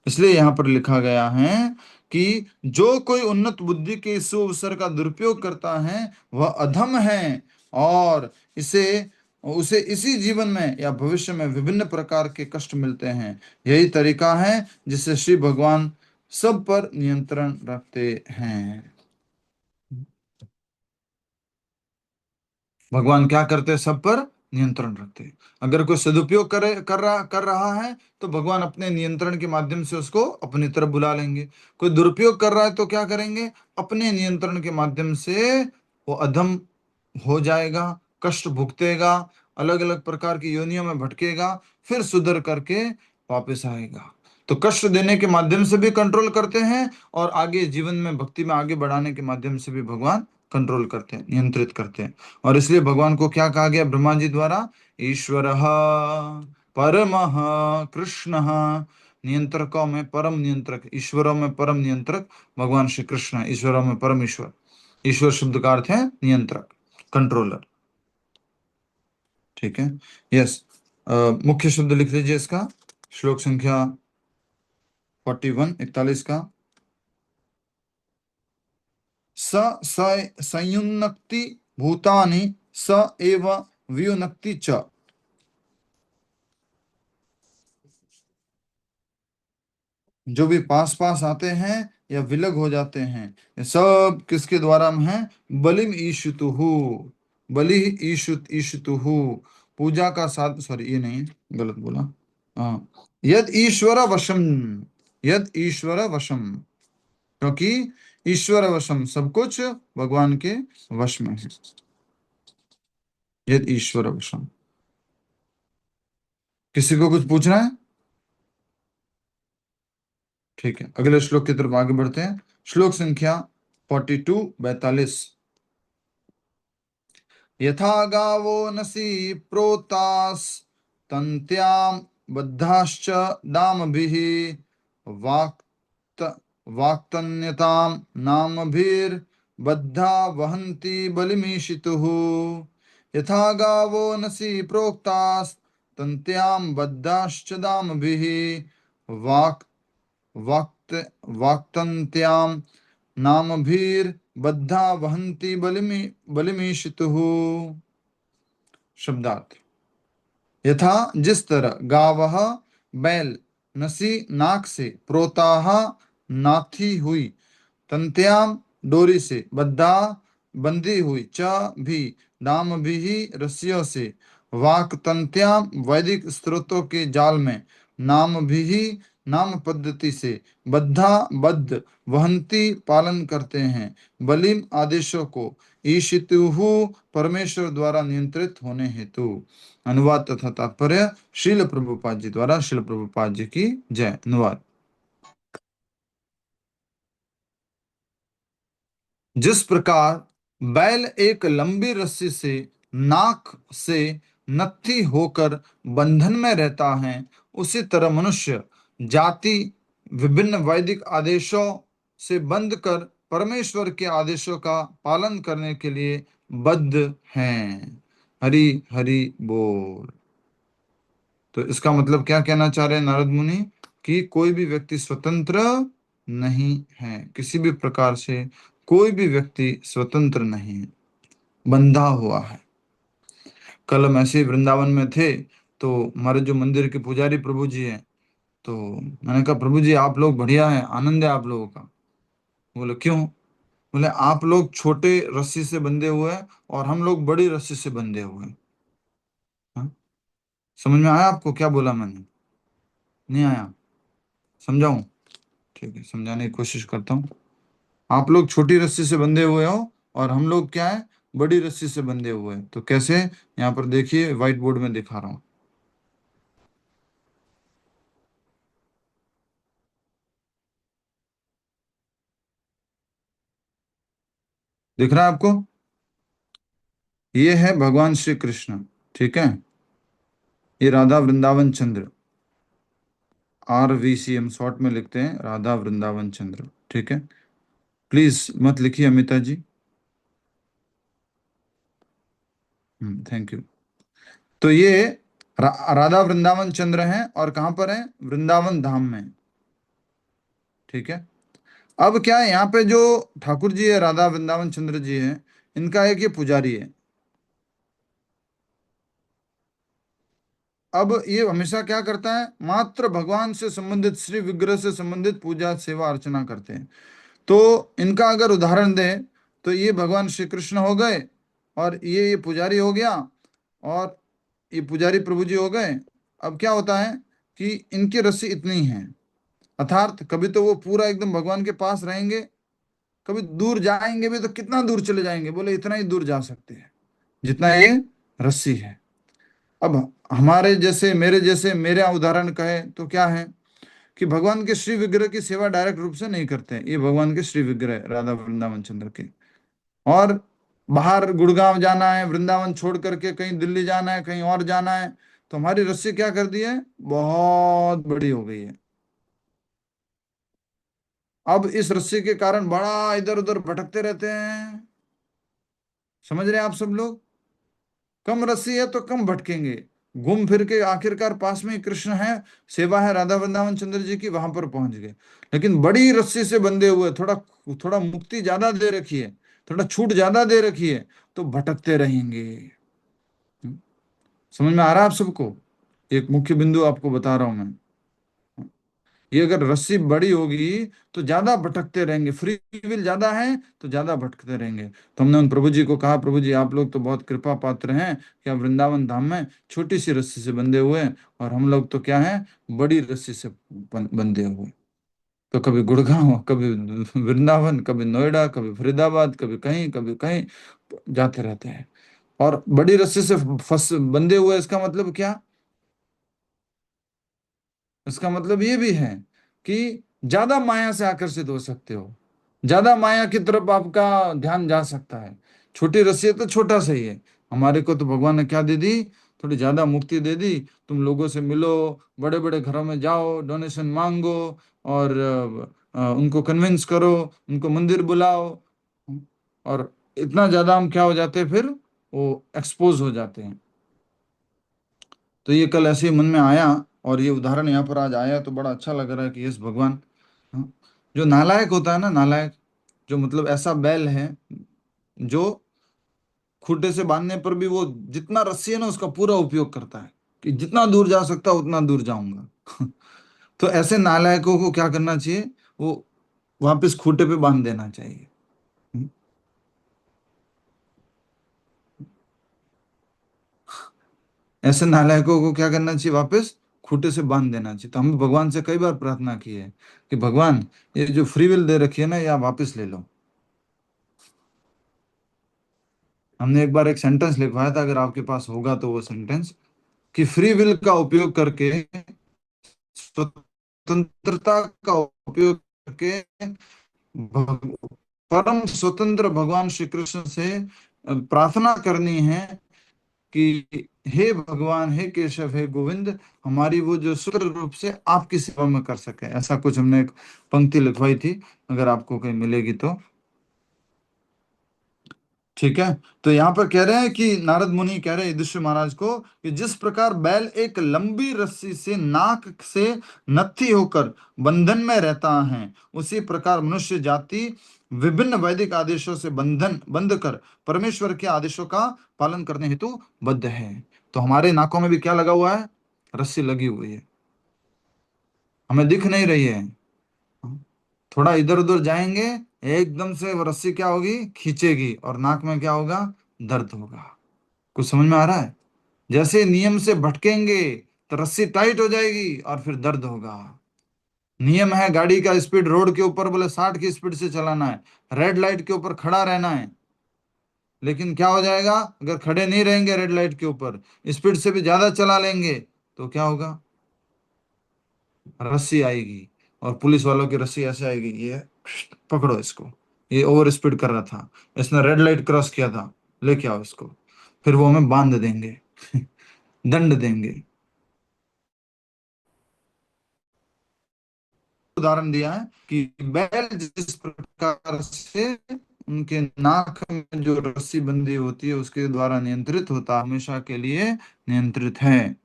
इसलिए यहाँ पर लिखा गया है कि जो कोई उन्नत बुद्धि के इस अवसर का दुरुपयोग करता है वह अधम है, और इसे उसे इसी जीवन में या भविष्य में विभिन्न प्रकार के कष्ट मिलते हैं। यही तरीका है जिससे श्री भगवान सब पर नियंत्रण रखते हैं। भगवान क्या करते हैं? सब पर नियंत्रण रखते हैं। अगर कोई सदुपयोग कर रहा है तो भगवान अपने नियंत्रण के माध्यम से उसको अपनी तरफ बुला लेंगे। कोई दुरुपयोग कर रहा है तो क्या करेंगे? अपने नियंत्रण के माध्यम से वो अधम हो जाएगा, कष्ट भुगतेगा, अलग अलग प्रकार की योनियों में भटकेगा, फिर सुधर करके वापस आएगा। तो कष्ट देने के माध्यम से भी कंट्रोल करते हैं, और आगे जीवन में भक्ति में आगे बढ़ाने के माध्यम से भी भगवान कंट्रोल करते हैं, नियंत्रित करते हैं। और इसलिए भगवान को क्या कहा गया ब्रह्मा जी द्वारा? ईश्वर परम कृष्ण। नियंत्रकों में परम नियंत्रक, ईश्वरों में परम नियंत्रक भगवान श्री कृष्ण है। ईश्वरों में परम ईश्वर, ईश्वर शब्द का अर्थ है नियंत्रक, कंट्रोलर। ठीक है, यस। मुख्य शब्द लिख लीजिए इसका, श्लोक संख्या 41 का। स संयुनक्ति भूतानि, स एव वियुनक्ति च। जो भी पास पास आते हैं या विलग हो जाते हैं, ये सब किसके द्वारा हम हैं? बलिम ईशुतुहु, बलि ईशुतुहु, पूजा का साध, सॉरी ये नहीं है, गलत बोला। हाँ, यद ईश्वर वशम, यद ईश्वर वशम, क्योंकि ईश्वर वशम, सब कुछ भगवान के वश में है। यद ईश्वर वशम। किसी को कुछ पूछना है? ठीक है, अगले श्लोक की तरफ आगे बढ़ते हैं। श्लोक संख्या 42, 42। यथा गावो नसी प्रोतास तन्त्याम बद्धाश्च दामभिः वाक्त वाक्तन्यताम नामभिर्बद्धा वहन्ति बलिमीशितुः। यथा गावो नसी प्रोक्तास तन्त्याम बद्धाश्च दामभिः वाक् वाक्त वाक्तन्त्याम नामभिर्बद्धा वहन्ति बलिमीशितुः। शब्दार्थ। यथा जिस तरह, गावः बैल, नसी नाक से, प्रोताः नाथी हुई, तंत्याम डोरी से, बद्धा बंधी हुई, च भी, दाम भी रस्सियों से, वाक तंत्याम वैदिक स्त्रोतों के जाल में, नाम भी नाम पद्धति से, बद्धा बद्ध, वहंती पालन करते हैं, बलिम आदेशों को, ईशितुहु परमेश्वर द्वारा नियंत्रित होने हेतु। अनुवाद तथा तात्पर्य श्रील प्रभुपाद जी द्वारा। श्रील प्रभुपाद जी की जय। अनुवाद। जिस प्रकार बैल एक लंबी रस्सी से, नाक से नत्थी होकर बंधन में रहता है, उसी तरह मनुष्य जाति विभिन्न वैदिक आदेशों से बंध कर परमेश्वर के आदेशों का पालन करने के लिए बद्ध हैं। हरि हरि बोल। तो इसका मतलब क्या कहना चाह रहे हैं नारद मुनि, कि कोई भी व्यक्ति स्वतंत्र नहीं है, किसी भी प्रकार से कोई भी व्यक्ति स्वतंत्र नहीं है, बंधा हुआ है। कल हम ऐसे ही वृंदावन में थे, तो हमारे जो मंदिर के पुजारी प्रभु जी हैं, तो मैंने कहा प्रभु जी आप लोग बढ़िया है, आनंद है आप लोगों का। बोले क्यों? बोले आप लोग छोटे रस्सी से बंधे हुए हैं और हम लोग बड़ी रस्सी से बंधे हुए हैं। हाँ? समझ में आया आपको क्या बोला मैंने? नहीं आया? समझाऊं? ठीक है, समझाने की कोशिश करता हूँ। आप लोग छोटी रस्सी से बंधे हुए हो और हम लोग क्या है, बड़ी रस्सी से बंधे हुए हैं। तो कैसे? यहाँ पर देखिए, व्हाइट बोर्ड में दिखा रहा हूँ। दिख रहा है आपको? ये है भगवान श्री कृष्ण, ठीक है। ये राधा वृंदावन चंद्र, RVC हम शॉर्ट में लिखते हैं, राधा वृंदावन चंद्र, ठीक है। प्लीज मत लिखिए अमिता जी। Thank you. तो ये राधा वृंदावन चंद्र हैं, और कहाँ पर है? वृंदावन धाम में, ठीक है। अब क्या है, यहाँ पे जो ठाकुर जी है, राधा वृंदावन चंद्र जी हैं, इनका एक ये पुजारी है। अब ये हमेशा क्या करता है, मात्र भगवान से संबंधित, श्री विग्रह से संबंधित पूजा सेवा अर्चना करते हैं। तो इनका अगर उदाहरण दें, तो ये भगवान श्री कृष्ण हो गए, और ये पुजारी हो गया, और ये पुजारी प्रभु जी हो गए। अब क्या होता है कि इनकी रस्सी इतनी है, अर्थात कभी तो वो पूरा एकदम भगवान के पास रहेंगे, कभी दूर जाएंगे भी तो कितना दूर चले जाएंगे, बोले इतना ही दूर जा सकते हैं जितना ये रस्सी है। अब हमारे जैसे, मेरे जैसे, मेरा उदाहरण कहे तो क्या है कि भगवान के श्री विग्रह की सेवा डायरेक्ट रूप से नहीं करते हैं, ये भगवान के श्री विग्रह राधा वृंदावन चंद्र के। और बाहर गुड़गांव जाना है, वृंदावन छोड़ करके कहीं दिल्ली जाना है, कहीं और जाना है, तो हमारी रस्सी क्या कर दी है, बहुत बड़ी हो गई है। अब इस रस्सी के कारण बड़ा इधर उधर भटकते रहते हैं। समझ रहे हैं आप सब लोग? कम रस्सी है तो कम भटकेंगे, घूम फिर के आखिरकार पास में ही कृष्ण है, सेवा है राधा वृंदावन चंद्र जी की, वहां पर पहुंच गए। लेकिन बड़ी रस्सी से बंधे हुए, थोड़ा थोड़ा मुक्ति ज्यादा दे रखी है, थोड़ा छूट ज्यादा दे रखी है, तो भटकते रहेंगे। हम्म, समझ में आ रहा है आप सबको? एक मुख्य बिंदु आपको बता रहा हूं मैं। ये अगर रस्सी बड़ी होगी तो ज्यादा भटकते रहेंगे, फ्री विल ज्यादा है तो ज्यादा भटकते रहेंगे। तो हमने उन प्रभु जी को कहा, प्रभु जी आप लोग तो बहुत कृपा पात्र हैं कि आप वृंदावन धाम में छोटी सी रस्सी से बंधे हुए हैं, और हम लोग तो क्या है, बड़ी रस्सी से बंधे हुए। तो कभी गुड़गांव, कभी वृंदावन, कभी नोएडा, कभी फरीदाबाद, कभी कहीं जाते रहते हैं। और बड़ी रस्सी से फंस बंधे हुए, इसका मतलब क्या? इसका मतलब ये भी है कि ज्यादा माया से आकर्षित हो सकते हो, ज्यादा माया की तरफ आपका ध्यान जा सकता है। छोटी रस्सी है तो छोटा सही है। हमारे को तो भगवान ने क्या दे दी, थोड़ी ज्यादा मुक्ति दे दी। तुम लोगों से मिलो, बड़े बड़े घरों में जाओ, डोनेशन मांगो, और उनको कन्विंस करो, उनको मंदिर बुलाओ। और इतना ज्यादा हम क्या हो जाते हैं फिर, वो एक्सपोज हो जाते हैं। तो ये कल ऐसे ही मन में आया, और ये उदाहरण यहाँ पर आज आया तो बड़ा अच्छा लग रहा है कि यस भगवान। हाँ, जो नालायक होता है ना, नालायक, जो मतलब ऐसा बैल है जो खूंटे से बांधने पर भी वो जितना रस्सी है ना उसका पूरा उपयोग करता है, कि जितना दूर जा सकता उतना दूर जाऊंगा। तो ऐसे नालायकों को क्या करना चाहिए, वो वापस खूंटे पे बांध देना चाहिए। ऐसे नालायकों को क्या करना चाहिए, वापस खूंटे से बांध देना चाहिए। तो हमने भगवान से कई बार प्रार्थना की है कि भगवान, ये जो फ्री विल दे रखी है ना, ये आप वापस ले लो। हमने एक बार एक सेंटेंस लिखवाया था, अगर आपके पास होगा तो वो सेंटेंस, कि फ्री विल का उपयोग करके, स्वतंत्रता का उपयोग करके भग, परम स्वतंत्र भगवान श्री कृष्ण से प्रार्थना करनी है कि हे भगवान, हे केशव, हे गोविंद, हमारी वो जो स्वतंत्र रूप से आपकी सेवा में कर सके। ऐसा कुछ हमने एक पंक्ति लिखवाई थी, अगर आपको कहीं मिलेगी तो। ठीक है। तो यहाँ पर कह रहे हैं कि नारद मुनि कह रहे हैं युधिष्ठिर महाराज को कि जिस प्रकार बैल एक लंबी रस्सी से नाक से नत्थी होकर बंधन में रहता है, उसी प्रकार मनुष्य जाति विभिन्न वैदिक आदेशों से बंधन बंध कर परमेश्वर के आदेशों का पालन करने हेतु बद्ध है। तो हमारे नाकों में भी क्या लगा हुआ है, रस्सी लगी हुई है, हमें दिख नहीं रही है। थोड़ा इधर उधर जाएंगे, एकदम से वो रस्सी क्या होगी, खींचेगी, और नाक में क्या होगा, दर्द होगा। कुछ समझ में आ रहा है? जैसे नियम से भटकेंगे तो रस्सी टाइट हो जाएगी और फिर दर्द होगा। नियम है गाड़ी का स्पीड, रोड के ऊपर बोले 60 की स्पीड से चलाना है, रेड लाइट के ऊपर खड़ा रहना है। लेकिन क्या हो जाएगा, अगर खड़े नहीं रहेंगे रेड लाइट के ऊपर, स्पीड से भी ज्यादा चला लेंगे, तो क्या होगा, रस्सी आएगी, और पुलिस वालों की रस्सी ऐसे आएगी, ये पकड़ो इसको, ये ओवर स्पीड कर रहा था, इसने रेड लाइट क्रॉस किया था, लेके आओ इसको। फिर वो हमें बांध देंगे, दंड देंगे। उदाहरण दिया है कि बैल जिस प्रकार से उनके नाक में जो रस्सी बंधी होती है उसके द्वारा नियंत्रित होता है, हमेशा के लिए नियंत्रित है।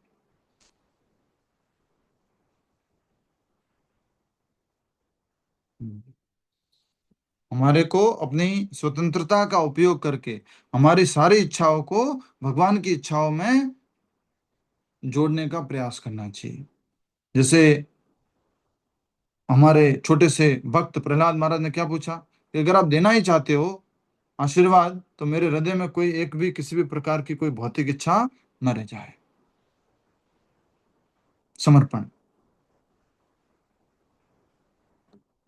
हमारे को अपनी स्वतंत्रता का उपयोग करके हमारी सारी इच्छाओं को भगवान की इच्छाओं में जोड़ने का प्रयास करना चाहिए। जैसे हमारे छोटे से भक्त प्रहलाद महाराज ने क्या पूछा कि अगर आप देना ही चाहते हो आशीर्वाद, तो मेरे हृदय में कोई एक भी किसी भी प्रकार की कोई भौतिक इच्छा न रह जाए। समर्पण।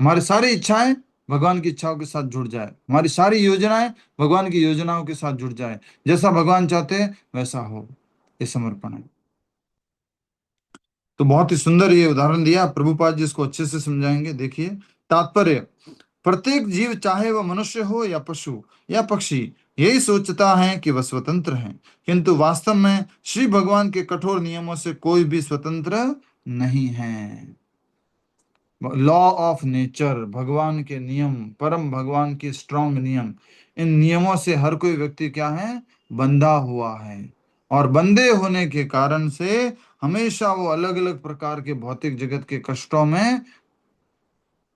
हमारी सारी इच्छाएं भगवान की इच्छाओं के साथ जुड़ जाए, हमारी सारी योजनाएं भगवान की योजनाओं के साथ जुड़ जाए, जैसा भगवान चाहते हैं वैसा हो। ये समर्पण है। तो बहुत ही सुंदर ये उदाहरण दिया प्रभुपाद जी, इसको अच्छे से समझाएंगे। देखिए तात्पर्य, प्रत्येक जीव चाहे वह मनुष्य हो या पशु या पक्षी, यही सोचता है कि वह स्वतंत्र है, किंतु वास्तव में श्री भगवान के कठोर नियमों से कोई भी स्वतंत्र नहीं है। लॉ ऑफ नेचर, भगवान के नियम, परम भगवान के स्ट्रॉन्ग नियम, इन नियमों से हर कोई व्यक्ति क्या है, बंधा हुआ है। और बंधे होने के कारण से हमेशा वो अलग अलग प्रकार के भौतिक जगत के कष्टों में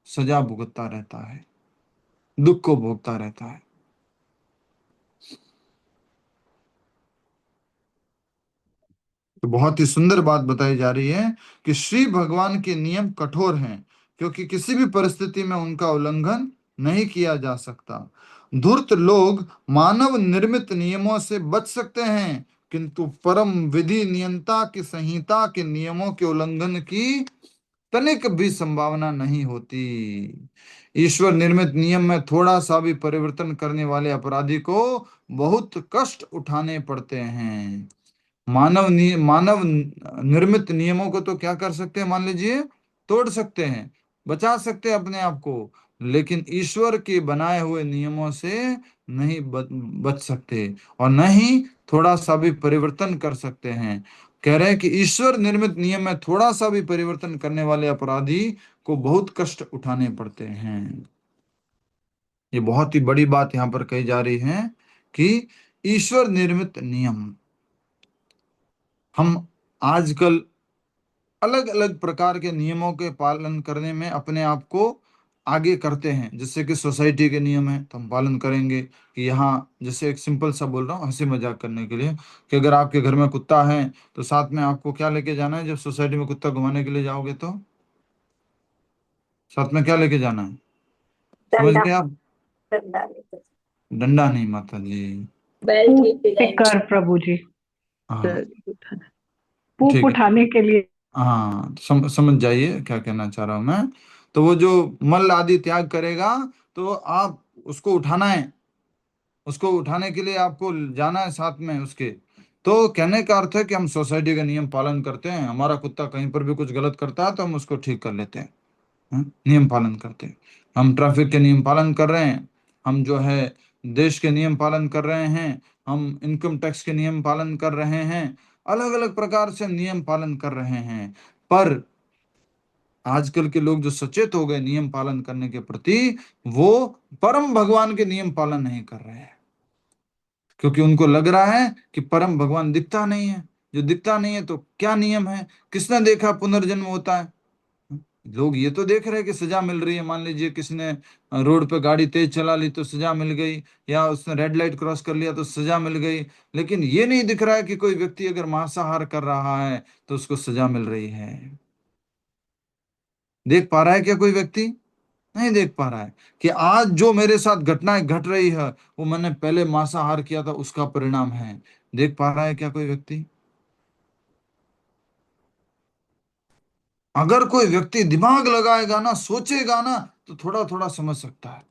सजा भुगतता रहता है, दुख को भोगता रहता है। तो बहुत ही सुंदर बात बताई जा रही है कि श्री भगवान के नियम कठोर हैं, क्योंकि किसी भी परिस्थिति में उनका उल्लंघन नहीं किया जा सकता। धूर्त लोग मानव निर्मित नियमों से बच सकते हैं, किंतु परम विधि नियंता की संहिता के नियमों के उल्लंघन की तनिक भी संभावना नहीं होती। ईश्वर निर्मित नियम में थोड़ा सा भी परिवर्तन करने वाले अपराधी को बहुत कष्ट उठाने पड़ते हैं। मानव निर्मित नियमों को तो क्या कर सकते हैं, मान लीजिए तोड़ सकते हैं, बचा सकते हैं अपने आप को, लेकिन ईश्वर के बनाए हुए नियमों से नहीं बच सकते, और न ही थोड़ा सा भी परिवर्तन कर सकते हैं। कह रहे हैं कि ईश्वर निर्मित नियम में थोड़ा सा भी परिवर्तन करने वाले अपराधी को बहुत कष्ट उठाने पड़ते हैं। ये बहुत ही बड़ी बात यहाँ पर कही जा रही है कि ईश्वर निर्मित नियम, हम आजकल अलग अलग प्रकार के नियमों के पालन करने में अपने आप को आगे करते हैं। जैसे कि सोसाइटी के नियम है तो हम पालन करेंगे, कि यहाँ जैसे एक सिंपल सा बोल रहा हूँ हंसी मजाक करने के लिए, कि अगर आपके घर में कुत्ता है तो साथ में आपको क्या लेके जाना है, जब सोसाइटी में कुत्ता घुमाने के लिए जाओगे तो साथ में क्या लेके जाना है, समझ डंडा। गए आप? डंडा लेकर। डंडा नहीं माता जी। बेल्ट पूप लेके जाएंगे। टिकर प्रभु जी। हाँ पूप ठीक है। उठाने के लिए। हाँ समझ जाइए क्या कहना चाह रहा हूं मैं। तो वो जो मल आदि त्याग करेगा, तो आप उसको उठाना है, उसको उठाने के लिए आपको जाना है साथ में उसके। तो कहने का अर्थ है कि हम सोसाइटी का नियम पालन करते हैं, हमारा कुत्ता कहीं पर भी कुछ गलत करता है तो हम उसको ठीक कर लेते हैं। नियम पालन करते हैं, हम ट्रैफिक के नियम पालन कर रहे हैं, हम जो है देश के नियम पालन कर रहे हैं, हम इनकम टैक्स के नियम पालन कर रहे हैं, अलग अलग प्रकार से नियम पालन कर रहे हैं। पर आजकल के लोग जो सचेत हो गए नियम पालन करने के प्रति, वो परम भगवान के नियम पालन नहीं कर रहे हैं, क्योंकि उनको लग रहा है कि परम भगवान दिखता नहीं है। जो दिखता नहीं है तो क्या नियम है, किसने देखा पुनर्जन्म होता है? लोग ये तो देख रहे हैं कि सजा मिल रही है, मान लीजिए किसी ने रोड पे गाड़ी तेज चला ली तो सजा मिल गई, या उसने रेड लाइट क्रॉस कर लिया तो सजा मिल गई, लेकिन ये नहीं दिख रहा है कि कोई व्यक्ति अगर मांसाहार कर रहा है तो उसको सजा मिल रही है। देख पा रहा है क्या कोई व्यक्ति? नहीं देख पा रहा है कि आज जो मेरे साथ घटनाएं घट रही है वो मैंने पहले मांसाहार किया था उसका परिणाम है। देख पा रहा है क्या कोई व्यक्ति? अगर कोई व्यक्ति दिमाग लगाएगा ना, सोचेगा ना, तो थोड़ा थोड़ा समझ सकता है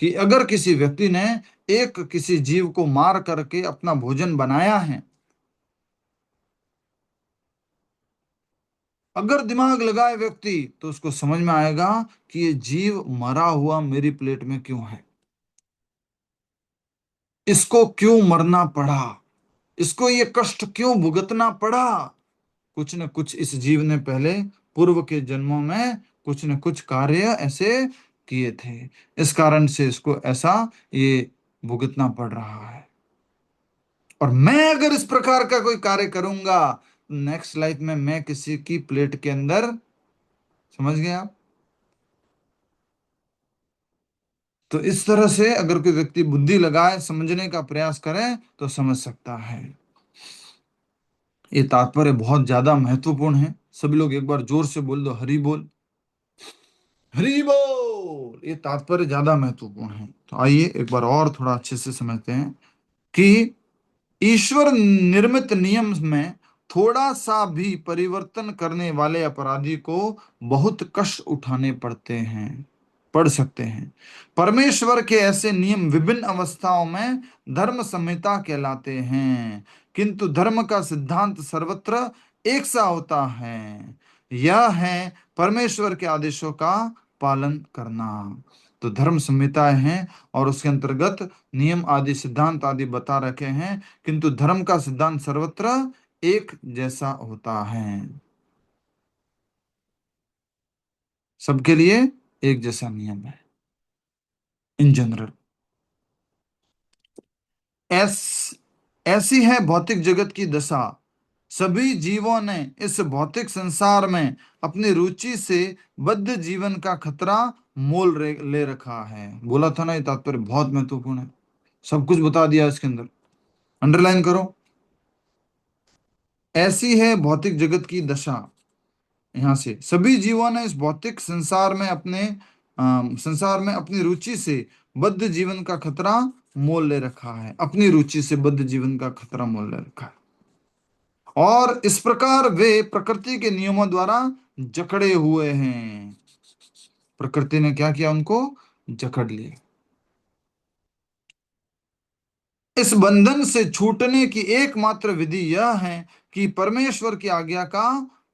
कि अगर किसी व्यक्ति ने एक किसी जीव को मार करके अपना भोजन बनाया है, अगर दिमाग लगाए व्यक्ति, तो उसको समझ में आएगा कि ये जीव मरा हुआ मेरी प्लेट में क्यों है, इसको क्यों मरना पड़ा, इसको ये कष्ट क्यों भुगतना पड़ा। कुछ न कुछ इस जीव ने पहले पूर्व के जन्मों में कुछ न कुछ कार्य ऐसे किए थे, इस कारण से इसको ऐसा ये भुगतना पड़ रहा है। और मैं अगर इस प्रकार का कोई कार्य करूंगा, नेक्स्ट लाइफ में मैं किसी की प्लेट के अंदर, समझ गए आप? तो इस तरह से अगर कोई व्यक्ति बुद्धि लगाए, समझने का प्रयास करे, तो समझ सकता है। ये तात्पर्य बहुत ज्यादा महत्वपूर्ण है। सभी लोग एक बार जोर से बोल दो, हरि बोल। हरि बोल। ये तात्पर्य ज्यादा महत्वपूर्ण है। तो आइए एक बार और थोड़ा अच्छे से समझते हैं कि ईश्वर निर्मित नियम में थोड़ा सा भी परिवर्तन करने वाले अपराधी को बहुत कष्ट उठाने पड़ सकते हैं। परमेश्वर के ऐसे नियम विभिन्न अवस्थाओं में धर्म संहिता कहलाते हैं, किंतु धर्म का सिद्धांत सर्वत्र एक सा होता है। यह है परमेश्वर के आदेशों का पालन करना। तो धर्म संहिताएं हैं और उसके अंतर्गत नियम आदि सिद्धांत आदि बता रखे हैं, किंतु धर्म का सिद्धांत सर्वत्र एक जैसा होता है, सबके लिए एक जैसा नियम है इन जनरल। ऐस ऐसी है भौतिक जगत की दशा। सभी जीवों ने इस भौतिक संसार में अपनी रुचि से बद्ध जीवन का खतरा ले रखा है। बोला था ना, ये तात्पर्य बहुत महत्वपूर्ण है। सब कुछ बता दिया इसके अंदर, अंडरलाइन करो। ऐसी है भौतिक जगत की दशा। यहाँ से सभी जीवों ने इस भौतिक संसार में अपनी रुचि से बद्ध जीवन का खतरा मोल ले रखा है, अपनी रुचि से बद्ध जीवन का खतरा मोल ले रखा है। और इस प्रकार वे प्रकृति के नियमों द्वारा जकड़े हुए हैं। प्रकृति ने क्या किया, उनको जकड़ लिया। इस बंधन से छूटने की एकमात्र विधि यह है कि परमेश्वर की आज्ञा का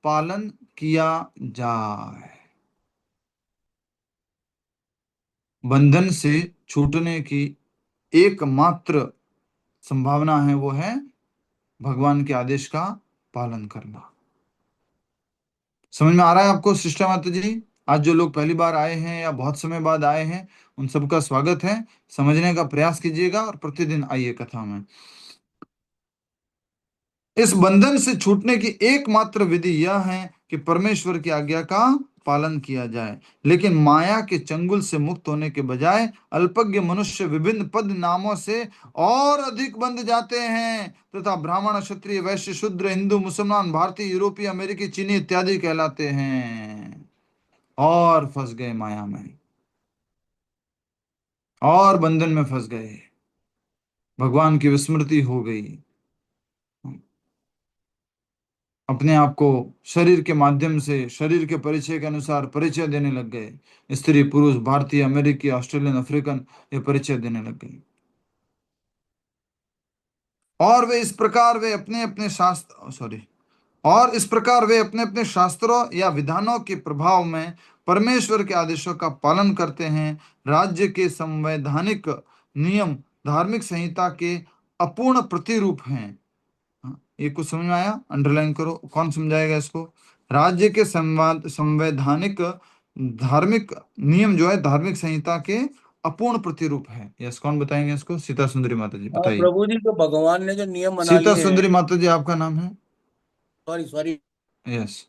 पालन किया जाए। बंधन से छूटने की एकमात्र संभावना है, वो है भगवान के आदेश का पालन करना। समझ में आ रहा है आपको सिस्टम माता जी? आज जो लोग पहली बार आए हैं या बहुत समय बाद आए हैं, उन सबका स्वागत है। समझने का प्रयास कीजिएगा और प्रतिदिन आइए कथा में। इस बंधन से छूटने की एकमात्र विधि यह है कि परमेश्वर की आज्ञा का पालन किया जाए। लेकिन माया के चंगुल से मुक्त होने के बजाय अल्पज्ञ मनुष्य विभिन्न पद नामों से और अधिक बंध जाते हैं तथा ब्राह्मण, क्षत्रिय, वैश्य, शूद्र, हिंदू, मुसलमान, भारतीय, यूरोपीय, अमेरिकी, चीनी इत्यादि कहलाते हैं और फंस गए माया में और बंधन में फंस गए। भगवान की विस्मृति हो गई। अपने आप को शरीर के माध्यम से, शरीर के परिचय के अनुसार परिचय देने लग गए। स्त्री, पुरुष, भारतीय, अमेरिकी, ऑस्ट्रेलियन, अफ्रीकन, ये परिचय देने लग गए। और वे इस प्रकार वे अपने अपने शास्त्र सॉरी और इस प्रकार वे अपने अपने शास्त्रों या विधानों के प्रभाव में परमेश्वर के आदेशों का पालन करते हैं। राज्य के संवैधानिक नियम धार्मिक संहिता के अपूर्ण प्रतिरूप हैं। हाँ, ये कुछ समझ में आया? अंडरलाइन करो। कौन समझाएगा इसको? राज्य के संवैधानिक धार्मिक नियम जो है धार्मिक संहिता के अपूर्ण प्रतिरूप है। यस, कौन बताएंगे इसको? सीता सुंदरी माता जी हाँ बताइए। प्रभु जी, तो भगवान ने जो नियम बना सीता लिए हैं। सुंदरी माता जी आपका नाम है? Sorry sorry. यस।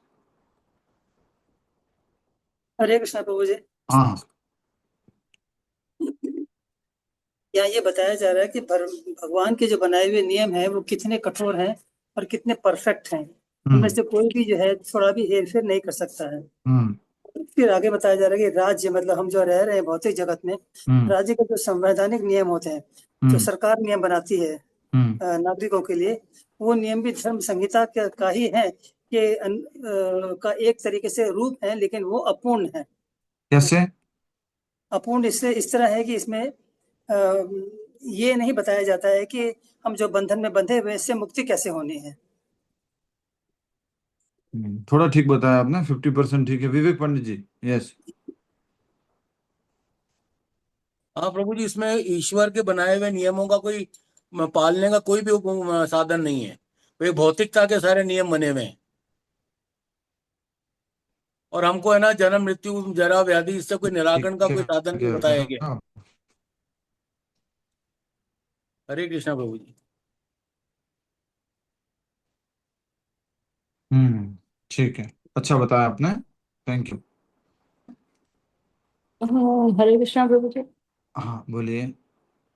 हरे कृष्णा प्रभु जी। हाँ। यहाँ ये बताया जा रहा है कि भगवान के जो बनाए हुए नियम है वो कितने कठोर हैं और कितने परफेक्ट हैं। उनमें से कोई भी जो है थोड़ा भी हेरफेर नहीं कर सकता है। फिर आगे बताया जा रहा है कि राज्य मतलब हम जो रह रहे हैं भौतिक जगत में, राज्य के जो संवैधानिक नियम होते हैं, जो सरकार नियम बनाती है नागरिकों के लिए, वो नियम भी धर्म संहिता का ही है कि का एक तरीके से रूप है, लेकिन वो अपूर्ण है। कैसे अपूर्ण इससे इस तरह है कि इसमें ये नहीं बताया जाता है कि हम जो बंधन में बंधे हुए इससे मुक्ति कैसे होनी है। थोड़ा ठीक बताया आपने, 50% ठीक है। विवेक पंडित जी। यस। हाँ प्रभु जी, इसमें ईश्वर के बनाए हुए नियमों का कोई पालने का कोई भी साधन नहीं है। वे भौतिकता के सारे नियम बने हुए हैं और हमको है ना जन्म, मृत्यु, जरा, व्याधि, इससे कोई निराकरण का कोई साधन नहीं बताया गया। हरे कृष्णा प्रभु जी। ठीक है, अच्छा बताया आपने, थैंक यू। हरे कृष्णा प्रभु जी। हाँ बोलिए।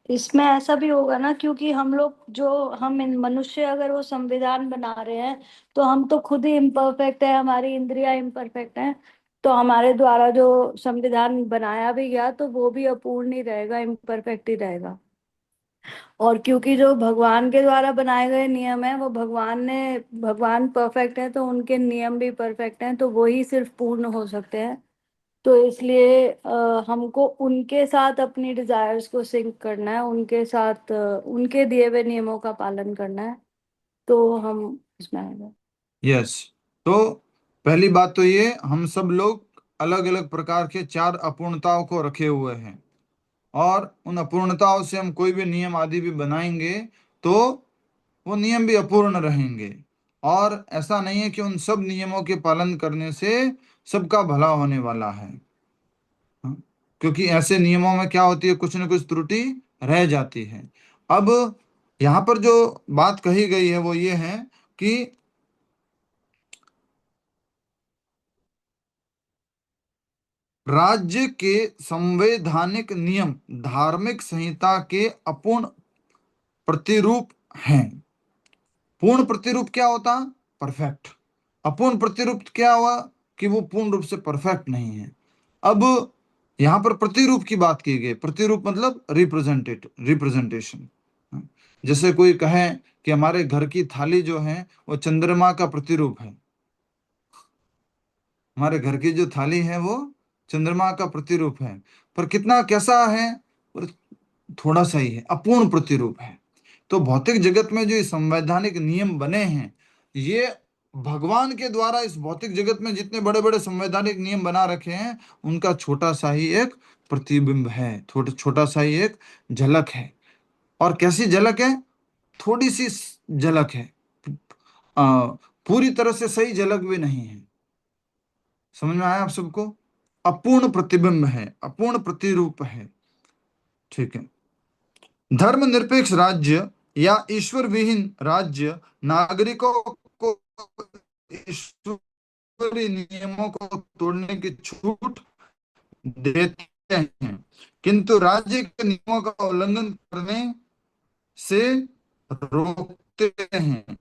इसमें ऐसा भी होगा ना, क्योंकि हम लोग जो हम इन मनुष्य अगर वो संविधान बना रहे हैं तो हम तो खुद ही इम्परफेक्ट है, हमारी इंद्रियां इम्परफेक्ट हैं, तो हमारे द्वारा जो संविधान बनाया भी गया तो वो भी अपूर्ण ही रहेगा, इम्परफेक्ट ही रहेगा। और क्योंकि जो भगवान के द्वारा बनाए गए नियम है वो भगवान परफेक्ट है तो उनके नियम भी परफेक्ट हैं, तो वो ही सिर्फ पूर्ण हो सकते हैं। तो इसलिए हमको उनके साथ अपनी डिजायर्स को सिंक करना है, उनके साथ उनके दिए हुए नियमों का पालन करना है, तो हम इसमें आएंगे। यस। तो पहली बात तो ये, हम सब लोग अलग अलग प्रकार के 4 अपूर्णताओं को रखे हुए हैं और उन अपूर्णताओं से हम कोई भी नियम आदि भी बनाएंगे तो वो नियम भी अपूर्ण रहेंगे। और ऐसा नहीं है कि उन सब नियमों के पालन करने से सबका भला होने वाला है। हाँ? क्योंकि ऐसे नियमों में क्या होती है, कुछ न कुछ त्रुटि रह जाती है। अब यहाँ पर जो बात कही गई है वो ये है कि राज्य के संवैधानिक नियम धार्मिक संहिता के अपूर्ण प्रतिरूप हैं। पूर्ण प्रतिरूप क्या होता? परफेक्ट। अपूर्ण प्रतिरूप क्या हुआ कि वो पूर्ण रूप से परफेक्ट नहीं है। अब यहाँ पर प्रतिरूप की बात की गई। प्रतिरूप मतलब रिप्रेजेंटेशन। जैसे कोई कहे कि हमारे घर की थाली जो है वो चंद्रमा का प्रतिरूप है। हमारे घर की जो थाली है वो चंद्रमा का प्रतिरूप है, पर कितना कैसा है, और थोड़ा सा ही है, अपूर्ण प्रतिरूप है। तो भौतिक जगत में जो ये संवैधानिक नियम बने हैं, ये भगवान के द्वारा इस भौतिक जगत में जितने बड़े बड़े संवैधानिक नियम बना रखे हैं, उनका छोटा सा ही एक प्रतिबिंब है, छोटा छोटा सा ही एक झलक है। और कैसी झलक है? थोड़ी सी झलक है, पूरी तरह से सही झलक भी नहीं है। समझ में आया आप सबको? अपूर्ण प्रतिबिंब है, अपूर्ण प्रतिरूप है। ठीक है। धर्मनिरपेक्ष राज्य या ईश्वर विहीन राज्य नागरिकों को ईश्वरीय नियमों को तोड़ने की छूट देते हैं, किंतु राज्य के नियमों का उल्लंघन करने से रोकते हैं।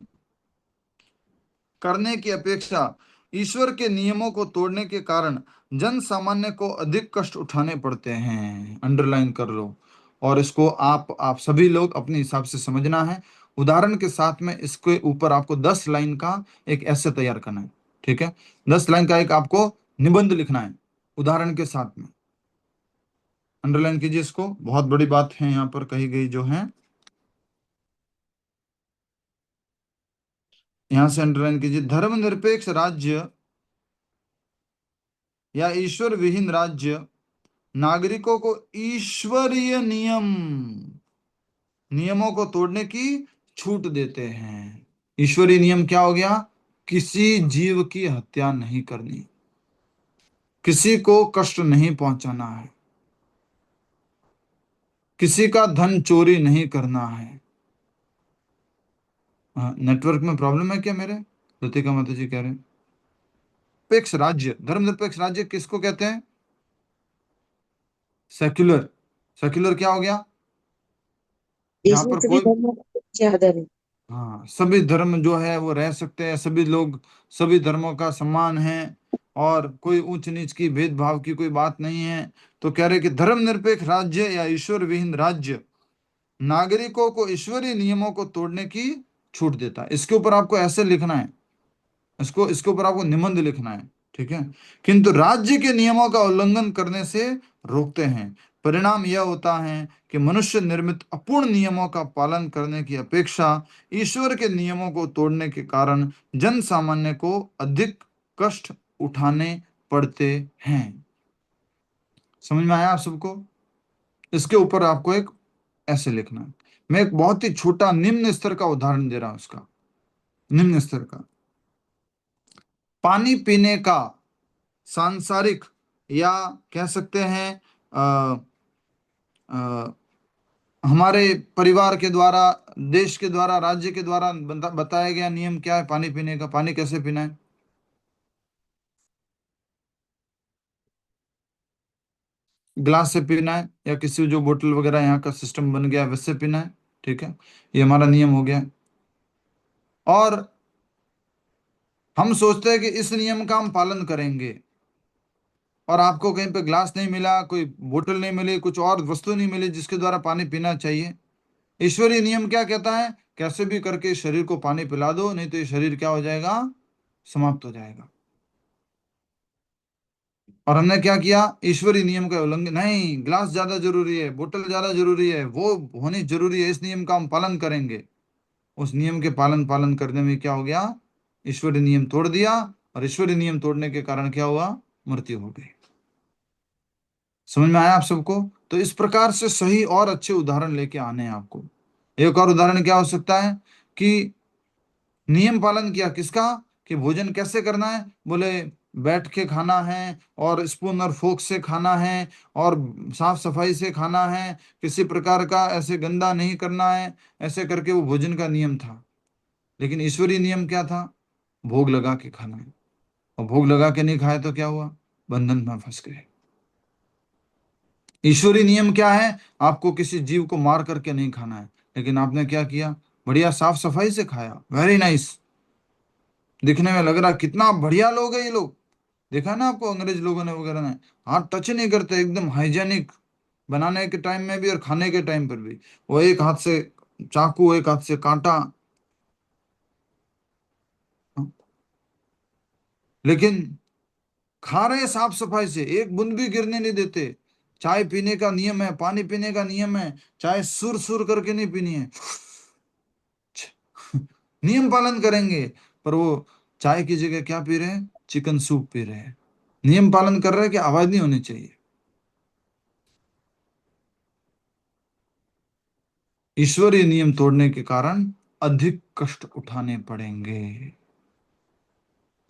करने की अपेक्षा ईश्वर के नियमों को तोड़ने के कारण जन सामान्य को अधिक कष्ट उठाने पड़ते हैं। अंडरलाइन कर लो, और इसको आप सभी लोग अपने हिसाब से समझना है। उदाहरण के साथ में इसके ऊपर आपको 10 लाइन का एक ऐसे तैयार करना है। ठीक है, 10 लाइन का एक आपको निबंध लिखना है उदाहरण के साथ में। अंडरलाइन कीजिए इसको, बहुत बड़ी बात है यहाँ पर कही गई जो है, यहां से अंडरलाइन कीजिए। धर्मनिरपेक्ष राज्य या ईश्वर विहीन राज्य नागरिकों को ईश्वरीय नियमों को तोड़ने की छूट देते हैं। ईश्वरीय नियम क्या हो गया? किसी जीव की हत्या नहीं करनी, किसी को कष्ट नहीं पहुंचाना है, किसी का धन चोरी नहीं करना है। नेटवर्क में प्रॉब्लम है क्या मेरे? लतिका माता जी कह रहे हैं निरपेक्ष राज्य, धर्मनिरपेक्ष राज्य किसको कहते हैं? सेक्युलर। सेक्युलर क्या हो गया? जहां इसमें पर सभी कोई, धर्मों का आदर है। हाँ, सभी धर्म जो है वो रह सकते हैं, सभी लोग सभी धर्मों का सम्मान है, और कोई ऊंच नीच की भेदभाव की कोई बात नहीं है। तो कह रहे कि धर्मनिरपेक्ष राज्य या ईश्वर विहीन राज्य नागरिकों को ईश्वरीय नियमों को तोड़ने की छूट देता है। इसके ऊपर आपको ऐसे लिखना है, इसके ऊपर आपको निबंध लिखना है। ठीक है। किंतु राज्य के नियमों का उल्लंघन करने से रोकते हैं। परिणाम यह होता है कि मनुष्य निर्मित अपूर्ण नियमों का पालन करने की अपेक्षा ईश्वर के नियमों को तोड़ने के कारण जन सामान्य को अधिक कष्ट उठाने पड़ते हैं। समझ में आया आप सबको? इसके ऊपर आपको एक ऐसे लिखना है। मैं एक बहुत ही छोटा निम्न स्तर का उदाहरण दे रहा हूं उसका, निम्न स्तर का। पानी पीने का सांसारिक, या कह सकते हैं अ, अ, हमारे परिवार के द्वारा, देश के द्वारा, राज्य के द्वारा बताया गया नियम क्या है पानी पीने का? पानी कैसे पीना है? ग्लास से पीना है, या किसी जो बोतल वगैरह यहाँ का सिस्टम बन गया है वैसे पीना है। ठीक है, ये हमारा नियम हो गया। और हम सोचते हैं कि इस नियम का हम पालन करेंगे, और आपको कहीं पे ग्लास नहीं मिला, कोई बोतल नहीं मिली, कुछ और वस्तु नहीं मिली जिसके द्वारा पानी पीना चाहिए। ईश्वरीय नियम क्या कहता है? कैसे भी करके शरीर को पानी पिला दो, नहीं तो ये शरीर क्या हो जाएगा? समाप्त हो जाएगा। और हमने क्या किया? ईश्वरीय नियम का उल्लंघन। नहीं, ग्लास ज्यादा जरूरी है, बोतल ज्यादा जरूरी है, वो होनी जरूरी है, इस नियम का हम पालन करेंगे। उस नियम के पालन पालन करने में क्या हो गया? ईश्वरीय नियम तोड़ दिया, और ईश्वरीय नियम तोड़ने के कारण क्या हुआ? मृत्यु हो गई। समझ में आया आप सबको? तो इस प्रकार से सही और अच्छे उदाहरण लेके आने हैं आपको। एक और उदाहरण क्या हो सकता है कि नियम पालन किया किसका? कि भोजन कैसे करना है? बोले बैठ के खाना है, और स्पून और फोक से खाना है, और साफ सफाई से खाना है, किसी प्रकार का ऐसे गंदा नहीं करना है। ऐसे करके वो भोजन का नियम था। लेकिन ईश्वरीय नियम क्या था? भोग लगा के खाना है, और भोग लगा के नहीं खाए तो क्या हुआ? बंधन में फंस गए। ईश्वरीय नियम क्या है? आपको किसी जीव को मार करके नहीं खाना है, लेकिन आपने क्या किया? बढ़िया साफ सफाई से खाया, वेरी नाइस। दिखने में लग रहा कितना बढ़िया लोग है ये लोग, देखा ना आपको अंग्रेज लोगों ने वगैरह ने, हाथ टच नहीं करते, एकदम हाइजेनिक, बनाने के टाइम में भी और खाने के टाइम पर भी। वो एक हाथ से चाकू, एक हाथ से कांटा, लेकिन खा रहे हैं साफ सफाई से, एक बूंद भी गिरने नहीं देते। चाय पीने का नियम है, पानी पीने का नियम है, चाय सुर सुर करके नहीं पीनी है, नियम पालन करेंगे। पर वो चाय की जगह क्या पी रहे हैं, चिकन सूप पी रहे हैं। नियम पालन कर रहे हैं कि आवाज नहीं होनी चाहिए। ईश्वरीय नियम तोड़ने के कारण अधिक कष्ट उठाने पड़ेंगे।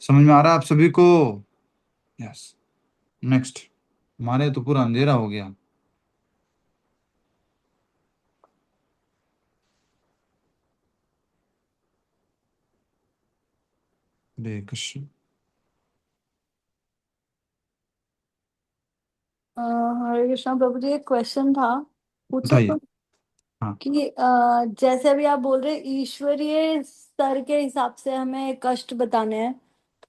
समझ में आ रहा है आप सभी को? यस। नेक्स्ट। हमारे तो पूरा अंधेरा हो गया। हरे कृष्ण। हरे कृष्णा प्रभु जी, एक क्वेश्चन था, पूछ सकता बताइए। हूँ? हाँ। कि जैसे अभी आप बोल रहे ईश्वरीय स्तर के हिसाब से हमें कष्ट बताने हैं,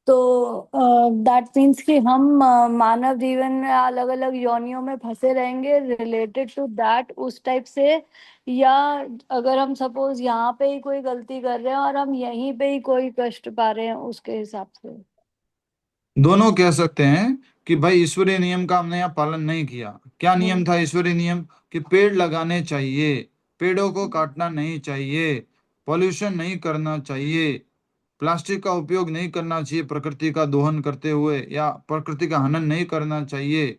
तो दैट मीन्स कि हम मानव जीवन में अलग अलग योनियों में फंसे रहेंगे रिलेटेड टू दैट, उस टाइप से, या अगर हम सपोज यहाँ पे ही कोई गलती कर रहे हैं और हम यहीं पे ही कोई कष्ट पा रहे हैं उसके हिसाब से? दोनों कह सकते हैं कि भाई ईश्वरीय नियम का हमने यहाँ पालन नहीं किया। क्या नियम हम्म। था ईश्वरीय नियम? कि पेड़ लगाने चाहिए, पेड़ों को काटना नहीं चाहिए, पॉल्यूशन नहीं करना चाहिए, प्लास्टिक का उपयोग नहीं करना चाहिए प्रकृति का दोहन करते हुए, या प्रकृति का हनन नहीं करना चाहिए।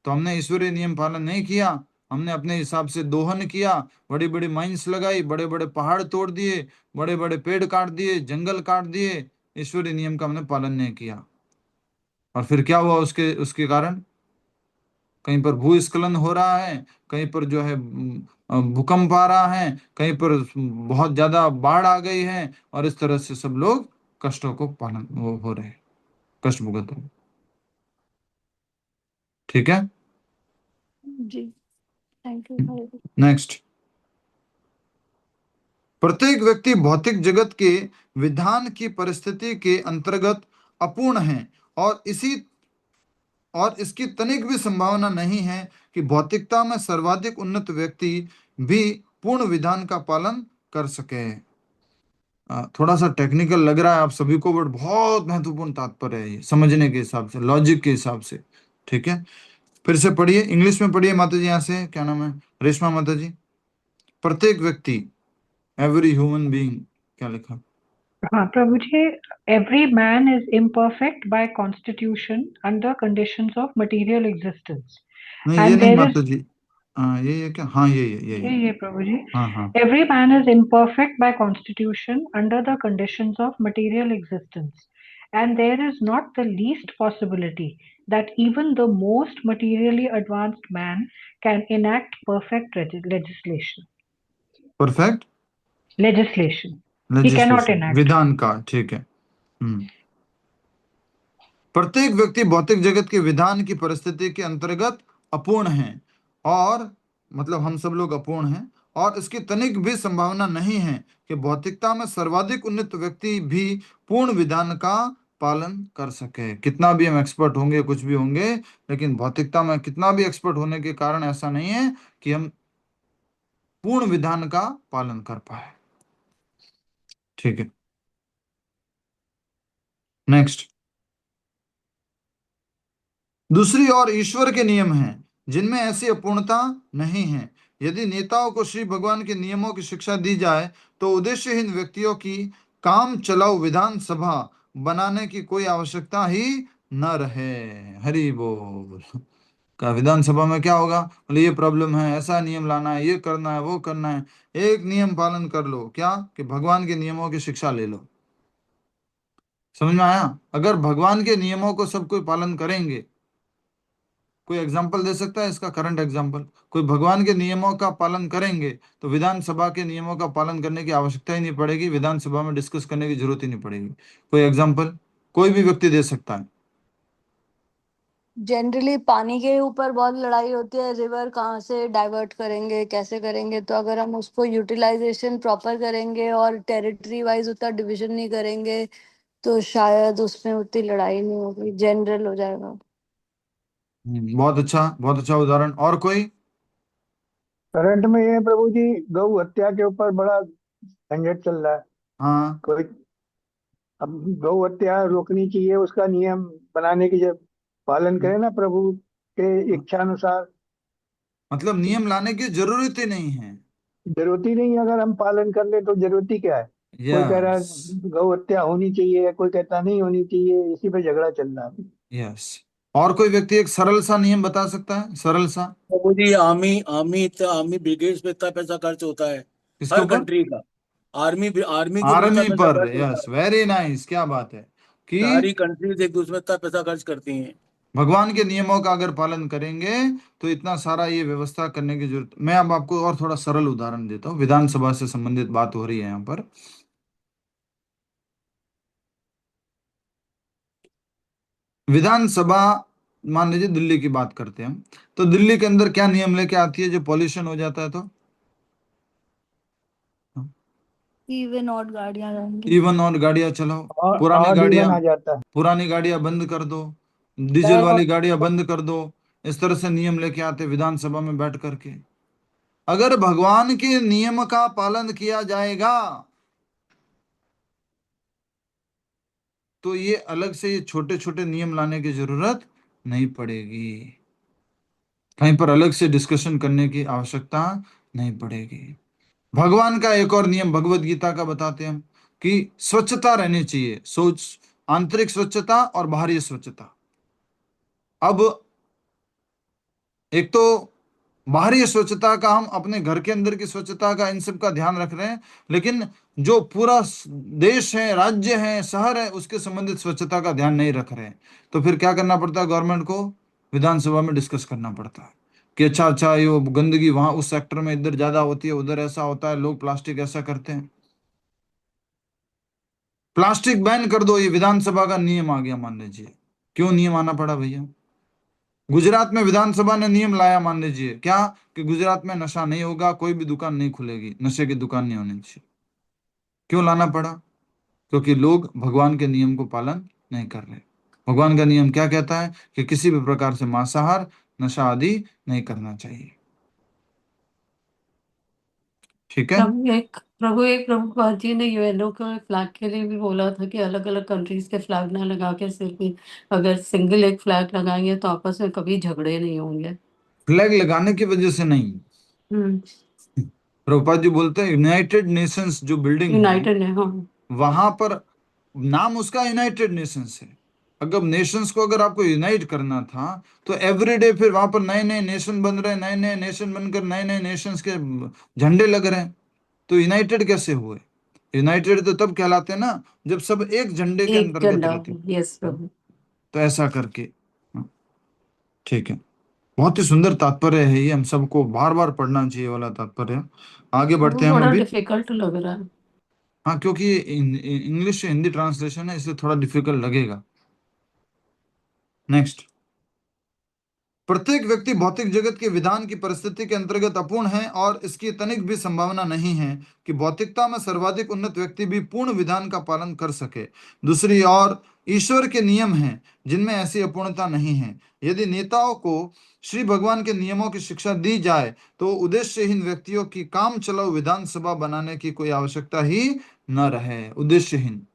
तो हमने ईश्वरीय नियम पालन नहीं किया, हमने अपने हिसाब से दोहन किया, बड़ी बड़ी माइंस लगाई, बड़े बड़े पहाड़ तोड़ दिए, बड़े बड़े पेड़ काट दिए, जंगल काट दिए। ईश्वरीय नियम का हमने पालन नहीं किया। और फिर क्या हुआ उसके उसके कारण? कहीं पर भूस्खलन हो रहा है, कहीं पर जो है भूकंप आ रहा है, कहीं पर बहुत ज्यादा बाढ़ आ गई है, और इस तरह से सब लोग कष्टों को पालन वो हो रहे हैं, कष्ट भुगत रहे हैं। ठीक है। जी, thank you, Hare Krishna. Next. प्रत्येक व्यक्ति भौतिक जगत के विधान की परिस्थिति के अंतर्गत अपूर्ण है, और इसकी तनिक भी संभावना नहीं है कि भौतिकता में सर्वाधिक उन्नत व्यक्ति भी पूर्ण विधान का पालन कर सके। थोड़ा सा टेक्निकल लग रहा है आप सभी को, बट बहुत महत्वपूर्ण तात्पर्य है ये, समझने के हिसाब से, लॉजिक के हिसाब से। ठीक है। फिर से पढ़िए, इंग्लिश में पढ़िए माता जी, यहाँ से क्या नाम है, रेशमा माता जी। प्रत्येक व्यक्ति, एवरी ह्यूमन बीइंग, क्या लिखा? हाँ प्रभु जी, every man is imperfect by constitution under conditions of material existence, नहीं ये and नहीं there is माता जी, ये है क्या? हाँ ये। ये प्रभु जी, हाँ हाँ। every man is imperfect by constitution under the conditions of material existence, and there is not the least possibility that even the most materially advanced man can enact perfect legislation. Perfect Legislation. He cannot legislation, enact. विधान का, ठीक है। प्रत्येक व्यक्ति भौतिक जगत के विधान की परिस्थिति के अंतर्गत अपूर्ण है, और मतलब हम सब लोग अपूर्ण हैं, और इसकी तनिक भी संभावना नहीं है कि भौतिकता में सर्वाधिक उन्नत व्यक्ति भी पूर्ण विधान का पालन कर सके। कितना भी हम एक्सपर्ट होंगे, कुछ भी होंगे, लेकिन भौतिकता में कितना भी एक्सपर्ट होने के कारण ऐसा नहीं है कि हम पूर्ण विधान का पालन कर पाए। ठीक है। नेक्स्ट। दूसरी ओर ईश्वर के नियम हैं जिनमें ऐसी अपूर्णता नहीं है। यदि नेताओं को श्री भगवान के नियमों की शिक्षा दी जाए तो उद्देश्यहीन व्यक्तियों की काम चलाऊ विधानसभा बनाने की कोई आवश्यकता ही न रहे। हरि बोल। का विधानसभा में क्या होगा, बोले ये प्रॉब्लम है, ऐसा नियम लाना है, ये करना है, वो करना है। एक नियम पालन कर लो, क्या? कि भगवान के नियमों की शिक्षा ले लो। समझ में आया? अगर भगवान के नियमों को सब कोई पालन करेंगे, कोई एग्जाम्पल दे सकता है इसका, करंट एग्जाम्पल? कोई भगवान के नियमों का पालन करेंगे तो विधानसभा के नियमों का पालन करने की आवश्यकता ही नहीं पड़ेगी, विधानसभा में डिस्कस करने की जरूरत ही नहीं पड़ेगी। कोई एग्जाम्पल कोई भी व्यक्ति दे सकता है। जनरली पानी के ऊपर बहुत लड़ाई होती है, रिवर कहाँ से डाइवर्ट करेंगे, कैसे करेंगे, तो अगर हम उसको यूटिलाइजेशन प्रॉपर करेंगे और टेरिटरी वाइज उतना डिवीजन नहीं करेंगे, तो शायद उसमें उतनी लड़ाई नहीं होगी, जनरल हो जाएगा। बहुत अच्छा उदाहरण। और कोई? करंट में ये प्रभु जी, गौ हत्या के ऊपर बड़ा झंझट चल रहा है। हाँ, कोई, अब गौ हत्या रोकनी चाहिए, उसका नियम बनाने की जब पालन करें ना प्रभु के इच्छा अनुसार। मतलब नियम लाने की जरूरत ही नहीं है। जरूरत ही नहीं, अगर हम पालन कर ले तो जरूरत ही क्या है। कोई कह रहा यस, है गौ हत्या होनी चाहिए, कोई कहता नहीं होनी चाहिए, इसी पे झगड़ा चल रहा है। यस। और कोई व्यक्ति एक सरल सा नियम बता सकता है, सरल सा? प्रभु जी, आर्मी आर्मी आर्मी ब्रिगेड्स पे इतना पैसा खर्च होता है, किसके हर ऊपर? कंट्री का। आर्मी आर्मी के ऊपर इतना आर्मी पैसा पर, खर्च होता यस, वेरी नाइस, क्या बात है कि है, सारी कंट्रीज एक दूसरे में इतना पैसा खर्च करती हैं। भगवान के नियमों का अगर पालन करेंगे तो इतना सारा ये व्यवस्था करने की जरूरत। मैं अब आपको और थोड़ा सरल उदाहरण देता हूँ, विधानसभा से संबंधित बात हो रही है यहाँ पर। विधानसभा, मान लीजिए दिल्ली की बात करते हैं हम, तो दिल्ली के अंदर क्या नियम लेके आती है जो पॉल्यूशन हो जाता है तो? इवन और गाड़ियां जाएंगी। इवन और गाड़ियां चलाओ, और पुरानी ऑड गाड़ियां, इवन आ जाता है। पुरानी गाड़ियां बंद कर दो, डीजल वाली गाड़ियां बंद कर दो। इस तरह से नियम लेके आते विधानसभा में बैठ करके। अगर भगवान के नियम का पालन किया जाएगा तो ये अलग से ये छोटे छोटे नियम लाने की जरूरत नहीं पड़ेगी, कहीं पर अलग से डिस्कशन करने की आवश्यकता नहीं पड़ेगी। भगवान का एक और नियम भगवत गीता का बताते हैं हम कि स्वच्छता रहनी चाहिए, सोच, आंतरिक स्वच्छता और बाहरी स्वच्छता। अब एक तो बाहरी स्वच्छता का, हम अपने घर के अंदर की स्वच्छता का, इन सब का ध्यान रख रहे हैं, लेकिन जो पूरा देश है, राज्य है, शहर है, उसके संबंधित स्वच्छता का ध्यान नहीं रख रहे हैं। तो फिर क्या करना पड़ता है गवर्नमेंट को? विधानसभा में डिस्कस करना पड़ता है कि अच्छा अच्छा, ये गंदगी वहां उस सेक्टर में इधर ज्यादा होती है, उधर ऐसा होता है, लोग प्लास्टिक ऐसा करते हैं, प्लास्टिक बैन कर दो, ये विधानसभा का नियम आ गया मान लीजिए। क्यों नियम आना पड़ा भैया? गुजरात में विधानसभा ने नियम लाया, मान लीजिए क्या, कि गुजरात में नशा नहीं होगा, कोई भी दुकान नहीं खुलेगी, नशे की दुकान नहीं होनी चाहिए। क्यों लाना पड़ा? क्योंकि लोग भगवान के नियम को पालन नहीं कर रहे। भगवान का नियम क्या कहता है कि किसी भी प्रकार से मांसाहार, नशा आदि नहीं करना चाहिए। ठीक है। प्रभुपाद जी ने यूएनओ के फ्लैग के लिए भी बोला था कि अलग अलग कंट्रीज के फ्लैग ना लगा के सिर्फ अगर सिंगल एक फ्लैग लगाएंगे तो आपस में कभी झगड़े नहीं होंगे। फ्लैग लगाने की वजह से नहीं, हम्म। प्रभुपाद जी बोलते हैं यूनाइटेड नेशंस जो बिल्डिंग है यूनाइटेड है, हाँ। वहां पर, नाम उसका यूनाइटेड नेशंस है। अगर नेशंस को अगर आपको यूनाइट करना था तो एवरीडे फिर वहां पर नए नए नेशन बन रहे हैं, नए नए नेशन बनकर नए नए नेशंस के झंडे लग रहे हैं। तो यूनाइटेड कैसे हुए? यूनाइटेड तो तब कहलाते हैं ना जब सब एक झंडे के एक अंतर्गत झंडा, रहते हैं। यस प्रभु। तो ऐसा करके, हाँ, ठीक है। बहुत ही सुंदर तात्पर्य है ये, हम सबको बार बार पढ़ना चाहिए वाला तात्पर्य। आगे बढ़ते प्रभु हैं हम बड़ा अभी। डिफिकल्ट लग रहा है। हाँ, क्योंकि ये इंग्लिश से हिंदी ट्रांसलेशन है, इसलिए थोड़ा डिफिकल्ट लगेगा। नेक्स्ट। प्रत्येक व्यक्ति भौतिक जगत के विधान की परिस्थिति के अंतर्गत अपूर्ण है और इसकी तनिक भी संभावना नहीं है कि भौतिकता में सर्वाधिक उन्नत व्यक्ति भी पूर्ण विधान का पालन कर सके। दूसरी ओर ईश्वर के नियम हैं जिनमें ऐसी अपूर्णता नहीं है। यदि नेताओं को श्री भगवान के नियमों की शिक्षा दी जाए तो उद्देश्यहीन व्यक्तियों की काम चलाओ विधानसभा बनाने की कोई आवश्यकता ही न रहे। उद्देश्यहीन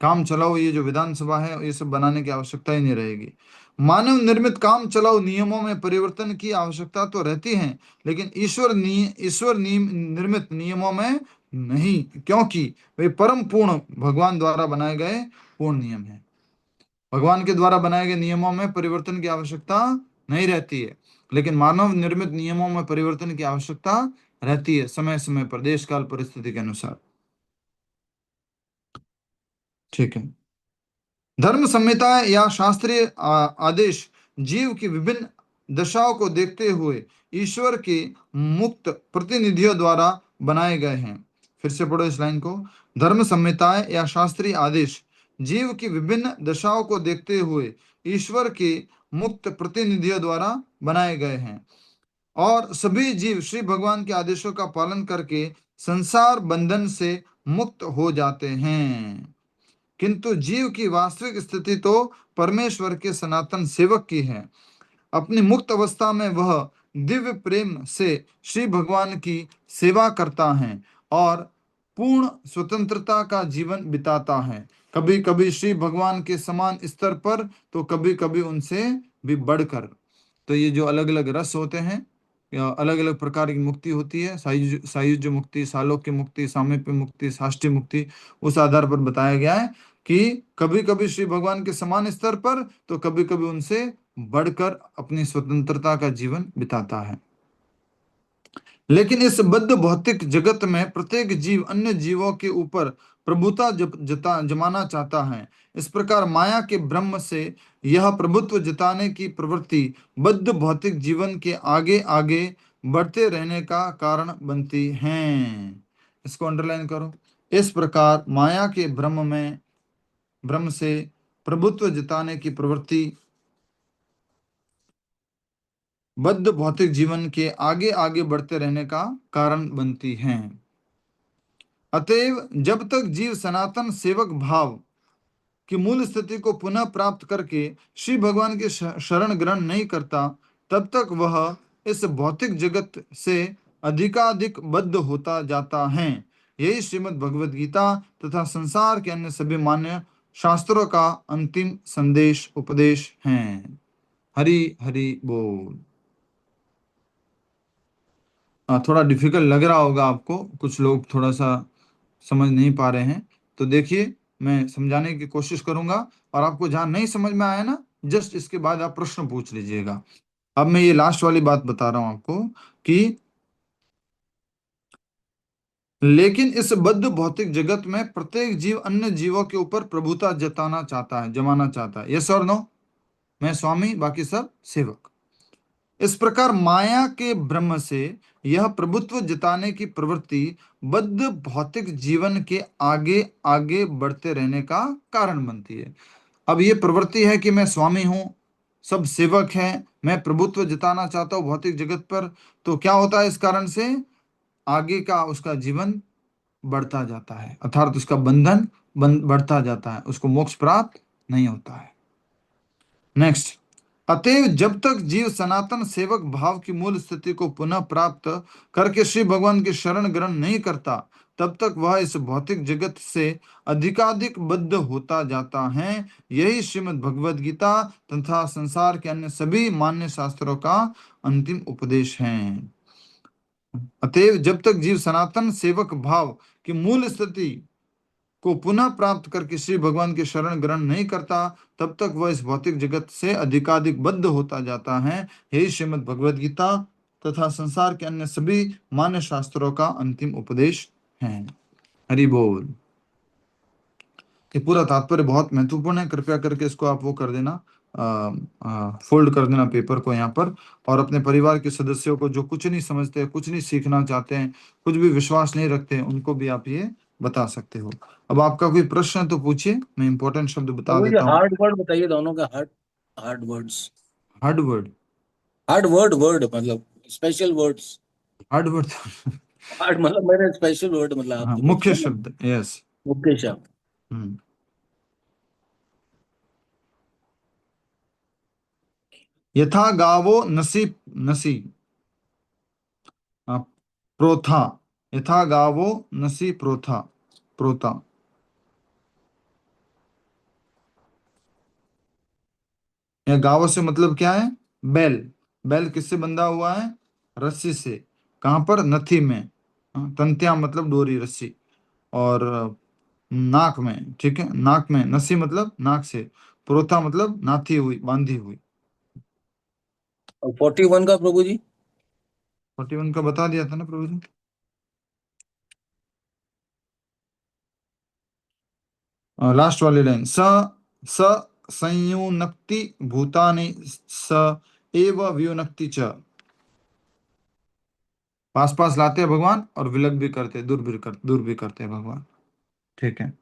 काम चलाओ ये जो विधानसभा है, ये सब बनाने की आवश्यकता ही नहीं रहेगी। मानव निर्मित काम चलाओ नियमों में परिवर्तन की आवश्यकता तो रहती है, लेकिन ईश्वर नियम निर्मित नियमों में नहीं, क्योंकि वे परम पूर्ण भगवान द्वारा बनाए गए पूर्ण नियम है। भगवान के द्वारा बनाए गए नियमों में परिवर्तन की आवश्यकता नहीं रहती है, लेकिन मानव निर्मित नियमों में परिवर्तन की आवश्यकता रहती है, समय समय पर, देश काल परिस्थिति के अनुसार। ठीक है। धर्म संहिता या शास्त्रीय आदेश जीव की विभिन्न दशाओं को देखते हुए ईश्वर के मुक्त प्रतिनिधियों द्वारा बनाए गए हैं। फिर से पढ़ो इस लाइन को। धर्म संहिताएं या शास्त्रीय आदेश जीव की विभिन्न दशाओं को देखते हुए ईश्वर के मुक्त प्रतिनिधियों द्वारा बनाए गए हैं और सभी जीव श्री भगवान के आदेशों का पालन करके संसार बंधन से मुक्त हो जाते हैं। किंतु जीव की वास्तविक स्थिति तो परमेश्वर के सनातन सेवक की है। अपनी मुक्त अवस्था में वह दिव्य प्रेम से श्री भगवान की सेवा करता है और पूर्ण स्वतंत्रता का जीवन बिताता है, कभी कभी श्री भगवान के समान स्तर पर तो कभी कभी उनसे भी बढ़कर। तो ये जो अलग अलग रस होते हैं, अलग अलग प्रकार की मुक्ति होती है, सायुज्य मुक्ति, सालोक्य मुक्ति, सामीप्य मुक्ति, साष्टी मुक्ति, उस आधार पर बताया गया है कि कभी कभी श्री भगवान के समान स्तर पर तो कभी कभी उनसे बढ़कर अपनी स्वतंत्रता का जीवन बिताता है। लेकिन इस बद्ध भौतिक जगत में प्रत्येक जीव अन्य जीवों के ऊपर प्रभुता जमाना चाहता है। इस प्रकार माया के ब्रह्म से यह प्रभुत्व जताने की प्रवृत्ति बद्ध भौतिक जीवन के आगे आगे बढ़ते रहने का कारण बनती है। इसको अंडरलाइन करो। इस प्रकार माया के ब्रह्म से प्रभुत्व जताने की प्रवृत्ति बद्ध भौतिक जीवन के आगे आगे बढ़ते रहने का कारण बनती हैं। अतएव जब तक जीव सनातन सेवक भाव की मूल स्थिति को पुनः प्राप्त करके श्री भगवान के शरण ग्रहण नहीं करता, तब तक वह इस भौतिक जगत से अधिकाधिक बद्ध होता जाता है। यही श्रीमद् भगवद गीता तथा संसार के अन्य सभी मान्य शास्त्रों का अंतिम संदेश उपदेश है। हरि हरि बोल। थोड़ा डिफिकल्ट लग रहा होगा आपको, कुछ लोग थोड़ा सा समझ नहीं पा रहे हैं, तो देखिए मैं समझाने की कोशिश करूंगा, और आपको जहां नहीं समझ में आया ना, जस्ट इसके बाद आप प्रश्न पूछ लीजिएगा। अब मैं ये लास्ट वाली बात बता रहा हूं आपको कि लेकिन इस बद्ध भौतिक जगत में प्रत्येक जीव अन्य जीवों के ऊपर प्रभुता जताना चाहता है, जमाना चाहता है। यस और नो? मैं स्वामी, बाकी सब सेवक। इस प्रकार माया के ब्रह्म से यह प्रभुत्व जताने की प्रवृत्ति बद्ध भौतिक जीवन के आगे आगे बढ़ते रहने का कारण बनती है। अब ये प्रवृत्ति है कि मैं स्वामी हूं, सब सेवक हैं, मैं प्रभुत्व जताना चाहता हूं भौतिक जगत पर, तो क्या होता है? इस कारण से आगे का उसका जीवन बढ़ता जाता है, अर्थात उसका बंधन बढ़ता जाता है, उसको मोक्ष प्राप्त नहीं होता है। नेक्स्ट, अतएव जब तक जीव सनातन सेवक भाव की मूल स्थिति को पुनः प्राप्त करके श्री भगवान के शरण ग्रहण नहीं करता, तब तक वह इस भौतिक जगत से अधिकाधिक बद्ध होता जाता है। यही श्रीमद् भगवद गीता तथा संसार के अन्य सभी मान्य शास्त्रों का अंतिम उपदेश है। अतएव जब तक जीव सनातन सेवक भाव की मूल स्थिति को पुनः प्राप्त करके श्री भगवान के शरण ग्रहण नहीं करता, तब तक वह इस भौतिक जगत से अधिकाधिक बद्ध होता जाता है। यही श्रीमद् भगवद गीता तथा संसार के अन्य सभी मान्य शास्त्रों का अंतिम उपदेश है। हरि बोल। ये पूरा तात्पर्य बहुत महत्वपूर्ण है, कृपया करके इसको आप वो कर देना, फोल्ड कर देना पेपर को यहाँ पर, और अपने परिवार के सदस्यों को जो कुछ नहीं समझते, कुछ नहीं सीखना चाहते हैं, कुछ भी विश्वास नहीं रखते हैं, उनको भी आप ये बता सकते हो। अब आपका कोई प्रश्न है तो पूछिए, मैं इंपॉर्टेंट शब्द बता वो ये देता हूँ। हार्ड वर्ड बताइए दोनों का, hard words. Hard word? Hard word मतलब special words. Hard word? Hard मतलब मेरे स्पेशल वर्ड, मतलब आप हाँ, जो मुख्य बोलते हैं ना, शब्द। यस। मुख्य शब्द। यथा गावो नसी नसी प्रोथा, यथा गावो नसी प्रोथा प्रोता। या गावो से मतलब क्या है? बैल। बैल किससे बंधा हुआ है? रस्सी से। कहां पर? नथी में। तंत्या मतलब डोरी, रस्सी। और नाक में, ठीक है, नाक में। नसी मतलब नाक से। प्रोथा मतलब नाथी हुई, बांधी हुई। और 41 का प्रभु जी? 41 का बता दिया था ना प्रभु जी। लास्ट वाली लाइन, स स संयुनक्ति भूतानि स एव व्युनक्ति च। पास पास लाते हैं भगवान और विलग भी करते, दूर भी करते हैं भगवान। ठीक है,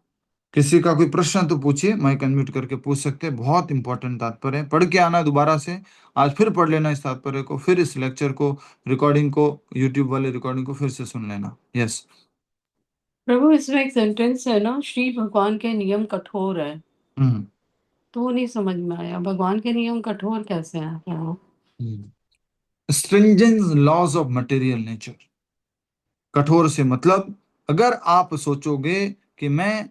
किसी का कोई प्रश्न तो पूछिए, माइक अनम्यूट करके पूछ सकते हैं। बहुत इंपॉर्टेंट तात्पर्य है, पढ़ के आना दोबारा से, आज फिर पढ़ लेना इस तात्पर्य को, फिर इस लेक्चर को, रिकॉर्डिंग को, यूट्यूब वाले रिकॉर्डिंग को फिर से सुन लेना। यस। प्रभु इसमें एक सेंटेंस है ना, श्री भगवान के नियम कठोर है, हम्म तो वो नहीं समझ में आया, भगवान के नियम कठोर कैसे हैं प्रभु? Stringent laws of material nature. कठोर से मतलब, अगर आप सोचोगे कि मैं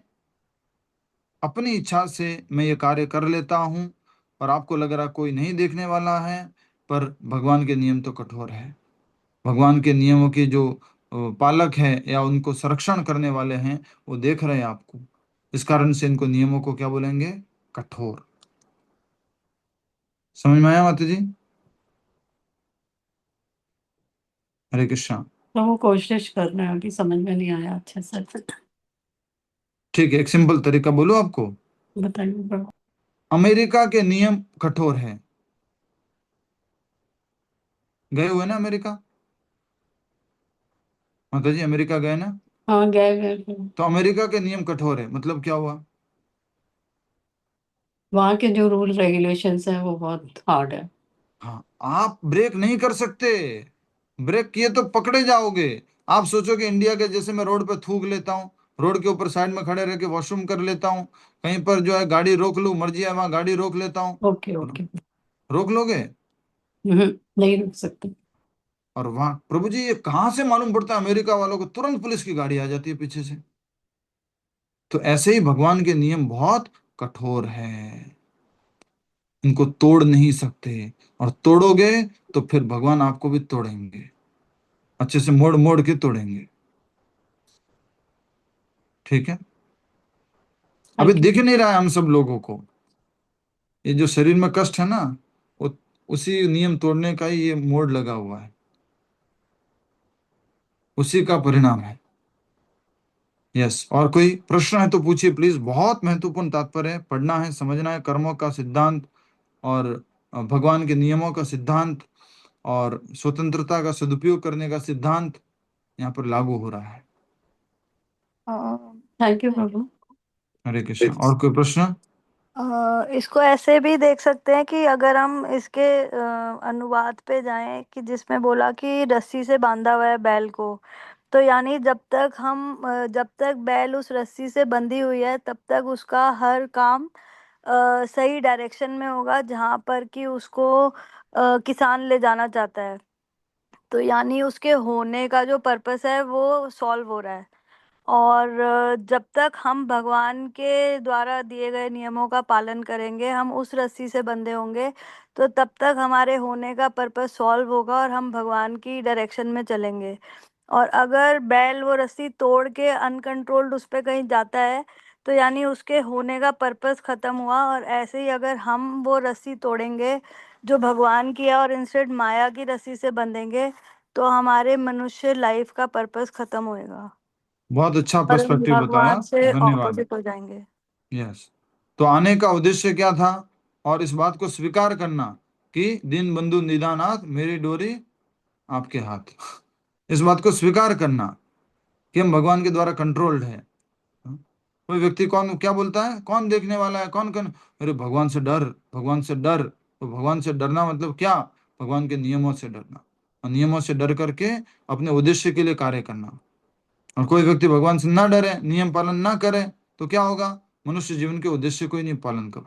अपनी इच्छा से मैं ये कार्य कर लेता हूं और आपको लग रहा कोई नहीं देखने वाला है, पर भगवान के नियम तो कठोर है। भगवान के नियमों के जो पालक है या उनको संरक्षण करने वाले हैं, वो देख रहे हैं आपको। इस कारण से इनको नियमों को क्या बोलेंगे? कठोर। समझ में आया माता जी? हरे कृष्णा। प्रभु कोशिश कर रहे हैं, अभी समझ में नहीं आया अच्छे से। ठीक है, एक सिंपल तरीका बोलूं आपको। बताइए प्रभु। अमेरिका के नियम कठोर है। गए हुए ना अमेरिका? माता जी अमेरिका गए ना? हाँ, गए गए प्रभु। तो अमेरिका के नियम कठोर है मतलब क्या हुआ? वहाँ के जो रूल रेगुलेशंस हैं वो बहुत हार्ड है। हाँ, आप ब्रेक नहीं कर सकते। ब्रेक किए तो पकड़े जाओगे। आप सोचो कि इंडिया के जैसे मैं रोड पे थूक लेता हूँ, रोड के ऊपर साइड में खड़े रह के वॉशरूम कर लेता हूँ, कहीं पर जो है गाड़ी रोक लूँ, मर्जी है वहां गाड़ी रोक लेता हूँ। Okay okay. रोक लोगे? नहीं रुक सकते। और वहां प्रभु जी ये कहाँ से मालूम पड़ता है अमेरिका वालों को? तुरंत पुलिस की गाड़ी आ जाती है पीछे से। तो ऐसे ही भगवान के नियम बहुत कठोर है, इनको तोड़ नहीं सकते। और तोड़ोगे तो फिर भगवान आपको भी तोड़ेंगे, अच्छे से मोड़ मोड़ के तोड़ेंगे। ठीक है? अभी थैंक यू। दिख नहीं रहा है हम सब लोगों को, ये जो शरीर में कष्ट है ना, वो उसी नियम तोड़ने का ही ये मोड़ लगा हुआ है, उसी का परिणाम है। यस, और कोई प्रश्न है तो पूछिए प्लीज। बहुत महत्वपूर्ण तात्पर्य है, पढ़ना है, समझना है। कर्मों का सिद्धांत और भगवान के नियमों का सिद्धांत और स्वतंत्रता का सदुपयोग करने का सिद्धांत यहाँ पर लागू हो रहा है। थैंक यू प्रभु। हरे कृष्ण। और कोई प्रश्न? इसको ऐसे भी देख सकते हैं कि अगर हम इसके अनुवाद पे जाएं कि जिसमें बोला कि रस्सी से बांधा हुआ है बैल को, तो यानी जब तक बैल उस रस्सी से बंधी हुई है तब तक उसका हर काम सही डायरेक्शन में होगा जहां पर कि उसको किसान ले जाना चाहता है। तो यानी उसके होने का जो पर्पस है वो सॉल्व हो रहा है। और जब तक हम भगवान के द्वारा दिए गए नियमों का पालन करेंगे, हम उस रस्सी से बंधे होंगे, तो तब तक हमारे होने का पर्पस सॉल्व होगा और हम भगवान की डायरेक्शन में चलेंगे। और अगर बैल वो रस्सी तोड़ के अनकंट्रोल्ड उस पे कहीं जाता है, तो यानी उसके होने का पर्पस खत्म हुआ। और ऐसे ही अगर हम वो रस्सी तोड़ेंगे जो भगवान की है और इंस्टेड माया की रस्सी से बंधेंगे, तो हमारे मनुष्य लाइफ का पर्पस खत्म होएगा बहुत अच्छा और हम पर्सपेक्टिव बताया, भगवान से धन्यवाद। ऑपोजिट हो जाएंगे। यस। तो आने का उद्देश्य क्या था? और इस बात को स्वीकार करना कि दीन बंधु निदानाथ मेरी डोरी आपके हाथ। इस बात को स्वीकार करना कि हम भगवान के द्वारा कंट्रोल्ड है। कोई व्यक्ति कौन क्या बोलता है, कौन देखने वाला है, कौन कौन, अरे भगवान से डर, भगवान से डर। तो भगवान से डरना मतलब क्या? भगवान के नियमों से डरना, और नियमों से डर करके अपने उद्देश्य के लिए कार्य करना। और कोई व्यक्ति भगवान से ना डरे, नियम पालन ना करे, तो क्या होगा? मनुष्य जीवन के उद्देश्य को ही नहीं पालन कर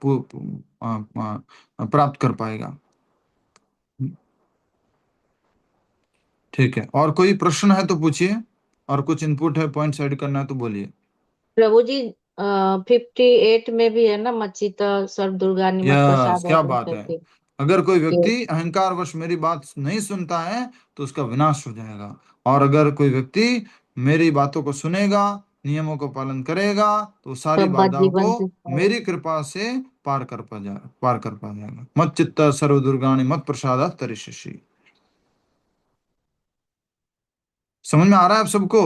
प्राप्त कर पाएगा। ठीक है, और कोई प्रश्न है तो पूछिए, और कुछ इनपुट है, पॉइंट ऐड करना है तो बोलिए। प्रभु जी 58 में भी है ना, मच्चिता सर्व दुर्गा निमत यस, प्रसाद क्या बात है। करके। अगर कोई ये व्यक्ति अहंकार वश मेरी बात नहीं सुनता है तो उसका विनाश हो जाएगा। और अगर कोई व्यक्ति मेरी बातों को सुनेगा, नियमों को पालन करेगा, तो सारी सब बात बाधाओं को जीवन से मेरी कृपा से पार कर पा जाएगा। मत चित्त सर्व दुर्गाणि मत प्रसादात् तरिष्यसि। समझ में आ रहा है आप सबको?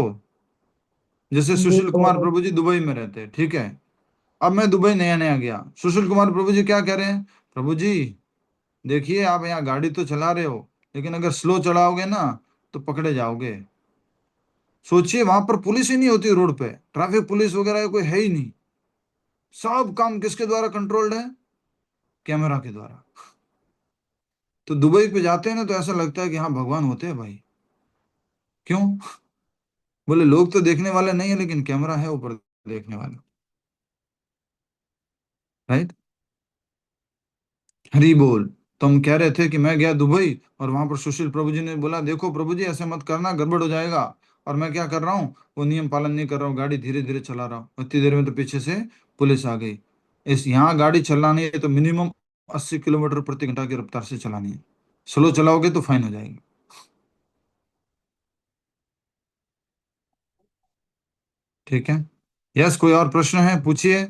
जैसे जी सुशील कुमार प्रभु। प्रभु जी दुबई में रहते हैं, ठीक है? अब मैं दुबई नया नया गया, सुशील कुमार प्रभु जी क्या कह रहे हैं? प्रभु जी देखिए, आप यहाँ गाड़ी तो चला रहे हो, लेकिन अगर स्लो चलाओगे ना तो पकड़े जाओगे। सोचिए, वहां पर पुलिस ही नहीं होती, रोड पे ट्रैफिक पुलिस वगैरह कोई है ही नहीं। सब काम किसके द्वारा कंट्रोल्ड है? कैमरा के द्वारा। तो दुबई पे जाते हैं ना तो ऐसा लगता है कि हाँ भगवान होते हैं भाई। क्यों? बोले लोग तो देखने वाले नहीं है, लेकिन कैमरा है ऊपर देखने वाले, राइट। हरी बोल। तो हम कह रहे थे कि मैं गया दुबई, और वहां पर सुशील प्रभु जी ने बोला, देखो प्रभु जी ऐसे मत करना, गड़बड़ हो जाएगा। और मैं क्या कर रहा हूँ, वो नियम पालन नहीं कर रहा हूँ, गाड़ी धीरे धीरे चला रहा हूँ। इतनी देर में तो पीछे से पुलिस आ गई। इस यहाँ गाड़ी चलानी है तो मिनिमम 80 किलोमीटर प्रति घंटा की रफ्तार से चलानी है। स्लो चलाओगे तो फाइन हो जाएगी। ठीक है। यस, कोई और प्रश्न है, पूछिए,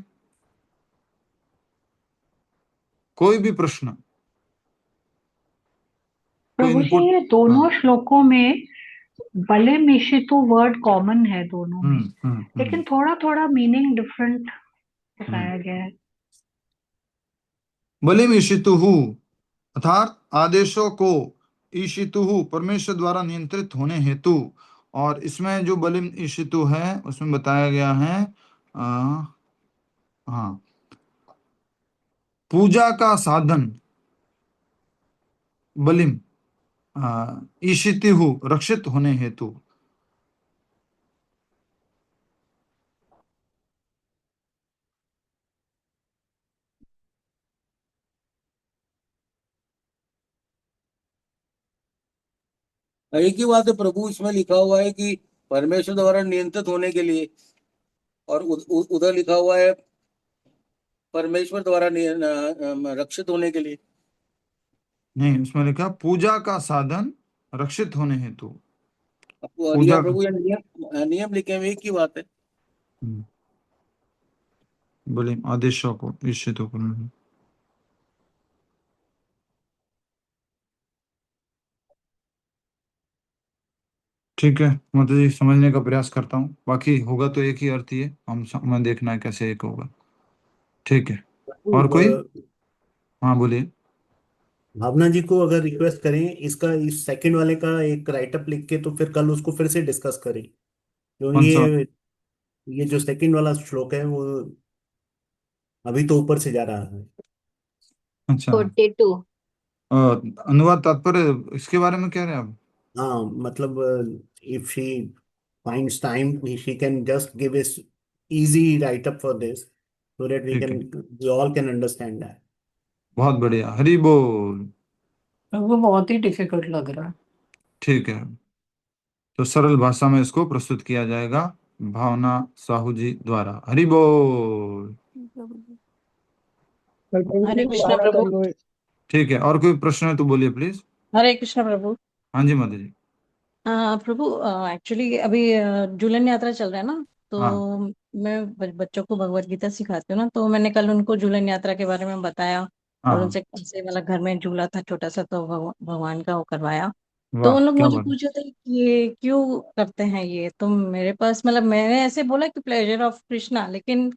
कोई भी प्रश्न, कोई प्रभु जी, इनपुट। ये हाँ। दोनों श्लोकों में भले मिशितु वर्ड कॉमन है दोनों में, लेकिन थोड़ा थोड़ा मीनिंग डिफरेंट बताया गया है। बलिम ईशितुहु, अर्थात आदेशों को ईशितुहु परमेश्वर द्वारा नियंत्रित होने हेतु। और इसमें जो बलिम ईशितु है उसमें बताया गया है, हाँ, पूजा का साधन बलिम ईशितुहु रक्षित होने हेतु। एक ही बात है प्रभु, इसमें लिखा हुआ है कि परमेश्वर द्वारा नियंत्रित होने के लिए, और उधर लिखा हुआ है परमेश्वर द्वारा रक्षित होने के लिए। नहीं, उसमें लिखा पूजा का साधन रक्षित होने हेतु। और पूजा यह का, प्रभु ये नियम लिखे हुए एक ही बात है। बलिम आदेशों को ईशितु को। ठीक है, मतलब ये समझने का प्रयास करता हूँ, बाकी होगा तो एक ही अर्थ ही है, हमें देखना है कैसे एक होगा। ठीक है। और कोई? हाँ बोलिए। भावना जी को अगर रिक्वेस्ट करें इसका, इस सेकंड वाले का एक राइटअप लिख के, तो फिर कल उसको फिर से डिस्कस करें, क्योंकि कौन सा? ये जो सेकंड वाला श्लोक है वो अभी तो ऊपर से जा रहा है। अच्छा। 42। अनुवाद तात्पर्य इसके बारे में कह रहे हैं आप? हाँ, मतलब if she finds time, she can just give us easy write up for this, so that ठीक है, we all can understand that. बहुत बढ़िया, हरी बोल। वो बहुत ही डिफिकल्ट लग रहा है। ठीक है, तो सरल भाषा में इसको प्रस्तुत किया जाएगा भावना साहू जी द्वारा। हरि बोल। हरे प्रभु कृष्णा दोबारा कर प्रभु। लो। ठीक है, और कोई प्रश्न है तो बोलिए प्लीज। हरे कृष्णा प्रभु। हाँ जी माता जी। प्रभु, एक्चुअली अभी झूलन यात्रा चल रहा है ना, हाँ तो मैं बच्चों को भगवत गीता सिखाती हूँ ना, तो मैंने कल उनको झूलन यात्रा के बारे में बताया, हाँ और हाँ। उनसे कैसे मतलब घर में झूला था छोटा सा, तो भगवान का वो करवाया। तो वाह, उन लोग क्या मुझे बात है। पूछे थे कि ये क्यों करते हैं ये, तो मेरे पास मतलब मैंने ऐसे बोला कि प्लेजर ऑफ कृष्णा, लेकिन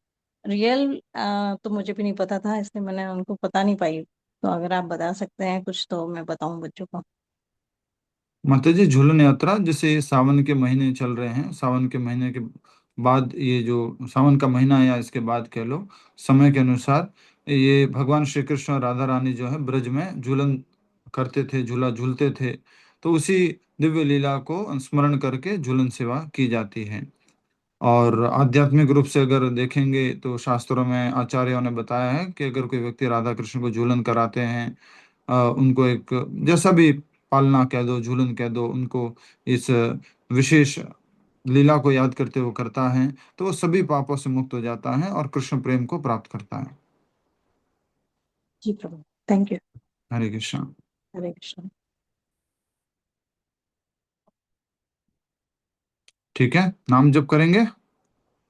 रियल तो मुझे भी नहीं पता था, इसलिए मैंने उनको पता नहीं पाई। तो अगर आप बता सकते हैं कुछ तो मैं बताऊं बच्चों को। माता जी, झूलन यात्रा जैसे सावन के महीने चल रहे हैं, सावन के महीने के बाद, ये जो सावन का महीना है या इसके बाद कह लो, समय के अनुसार ये भगवान श्री कृष्ण और राधा रानी जो है ब्रज में झूलन करते थे, झूला झूलते थे। तो उसी दिव्य लीला को स्मरण करके झूलन सेवा की जाती है। और आध्यात्मिक रूप से अगर देखेंगे तो शास्त्रों में आचार्यों ने बताया है कि अगर कोई व्यक्ति राधा कृष्ण को झूलन कराते हैं, उनको एक जैसा भी पालना कह दो, झूलन कह दो, उनको इस विशेष लीला को याद करते हुए करता है, तो वो सभी पापों से मुक्त हो जाता है और कृष्ण प्रेम को प्राप्त करता है। जी प्रभु, थैंक यू। हरे कृष्ण। हरे कृष्ण। ठीक है, नाम जप करेंगे।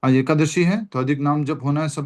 आज एकादशी है तो अधिक नाम जप होना है सब।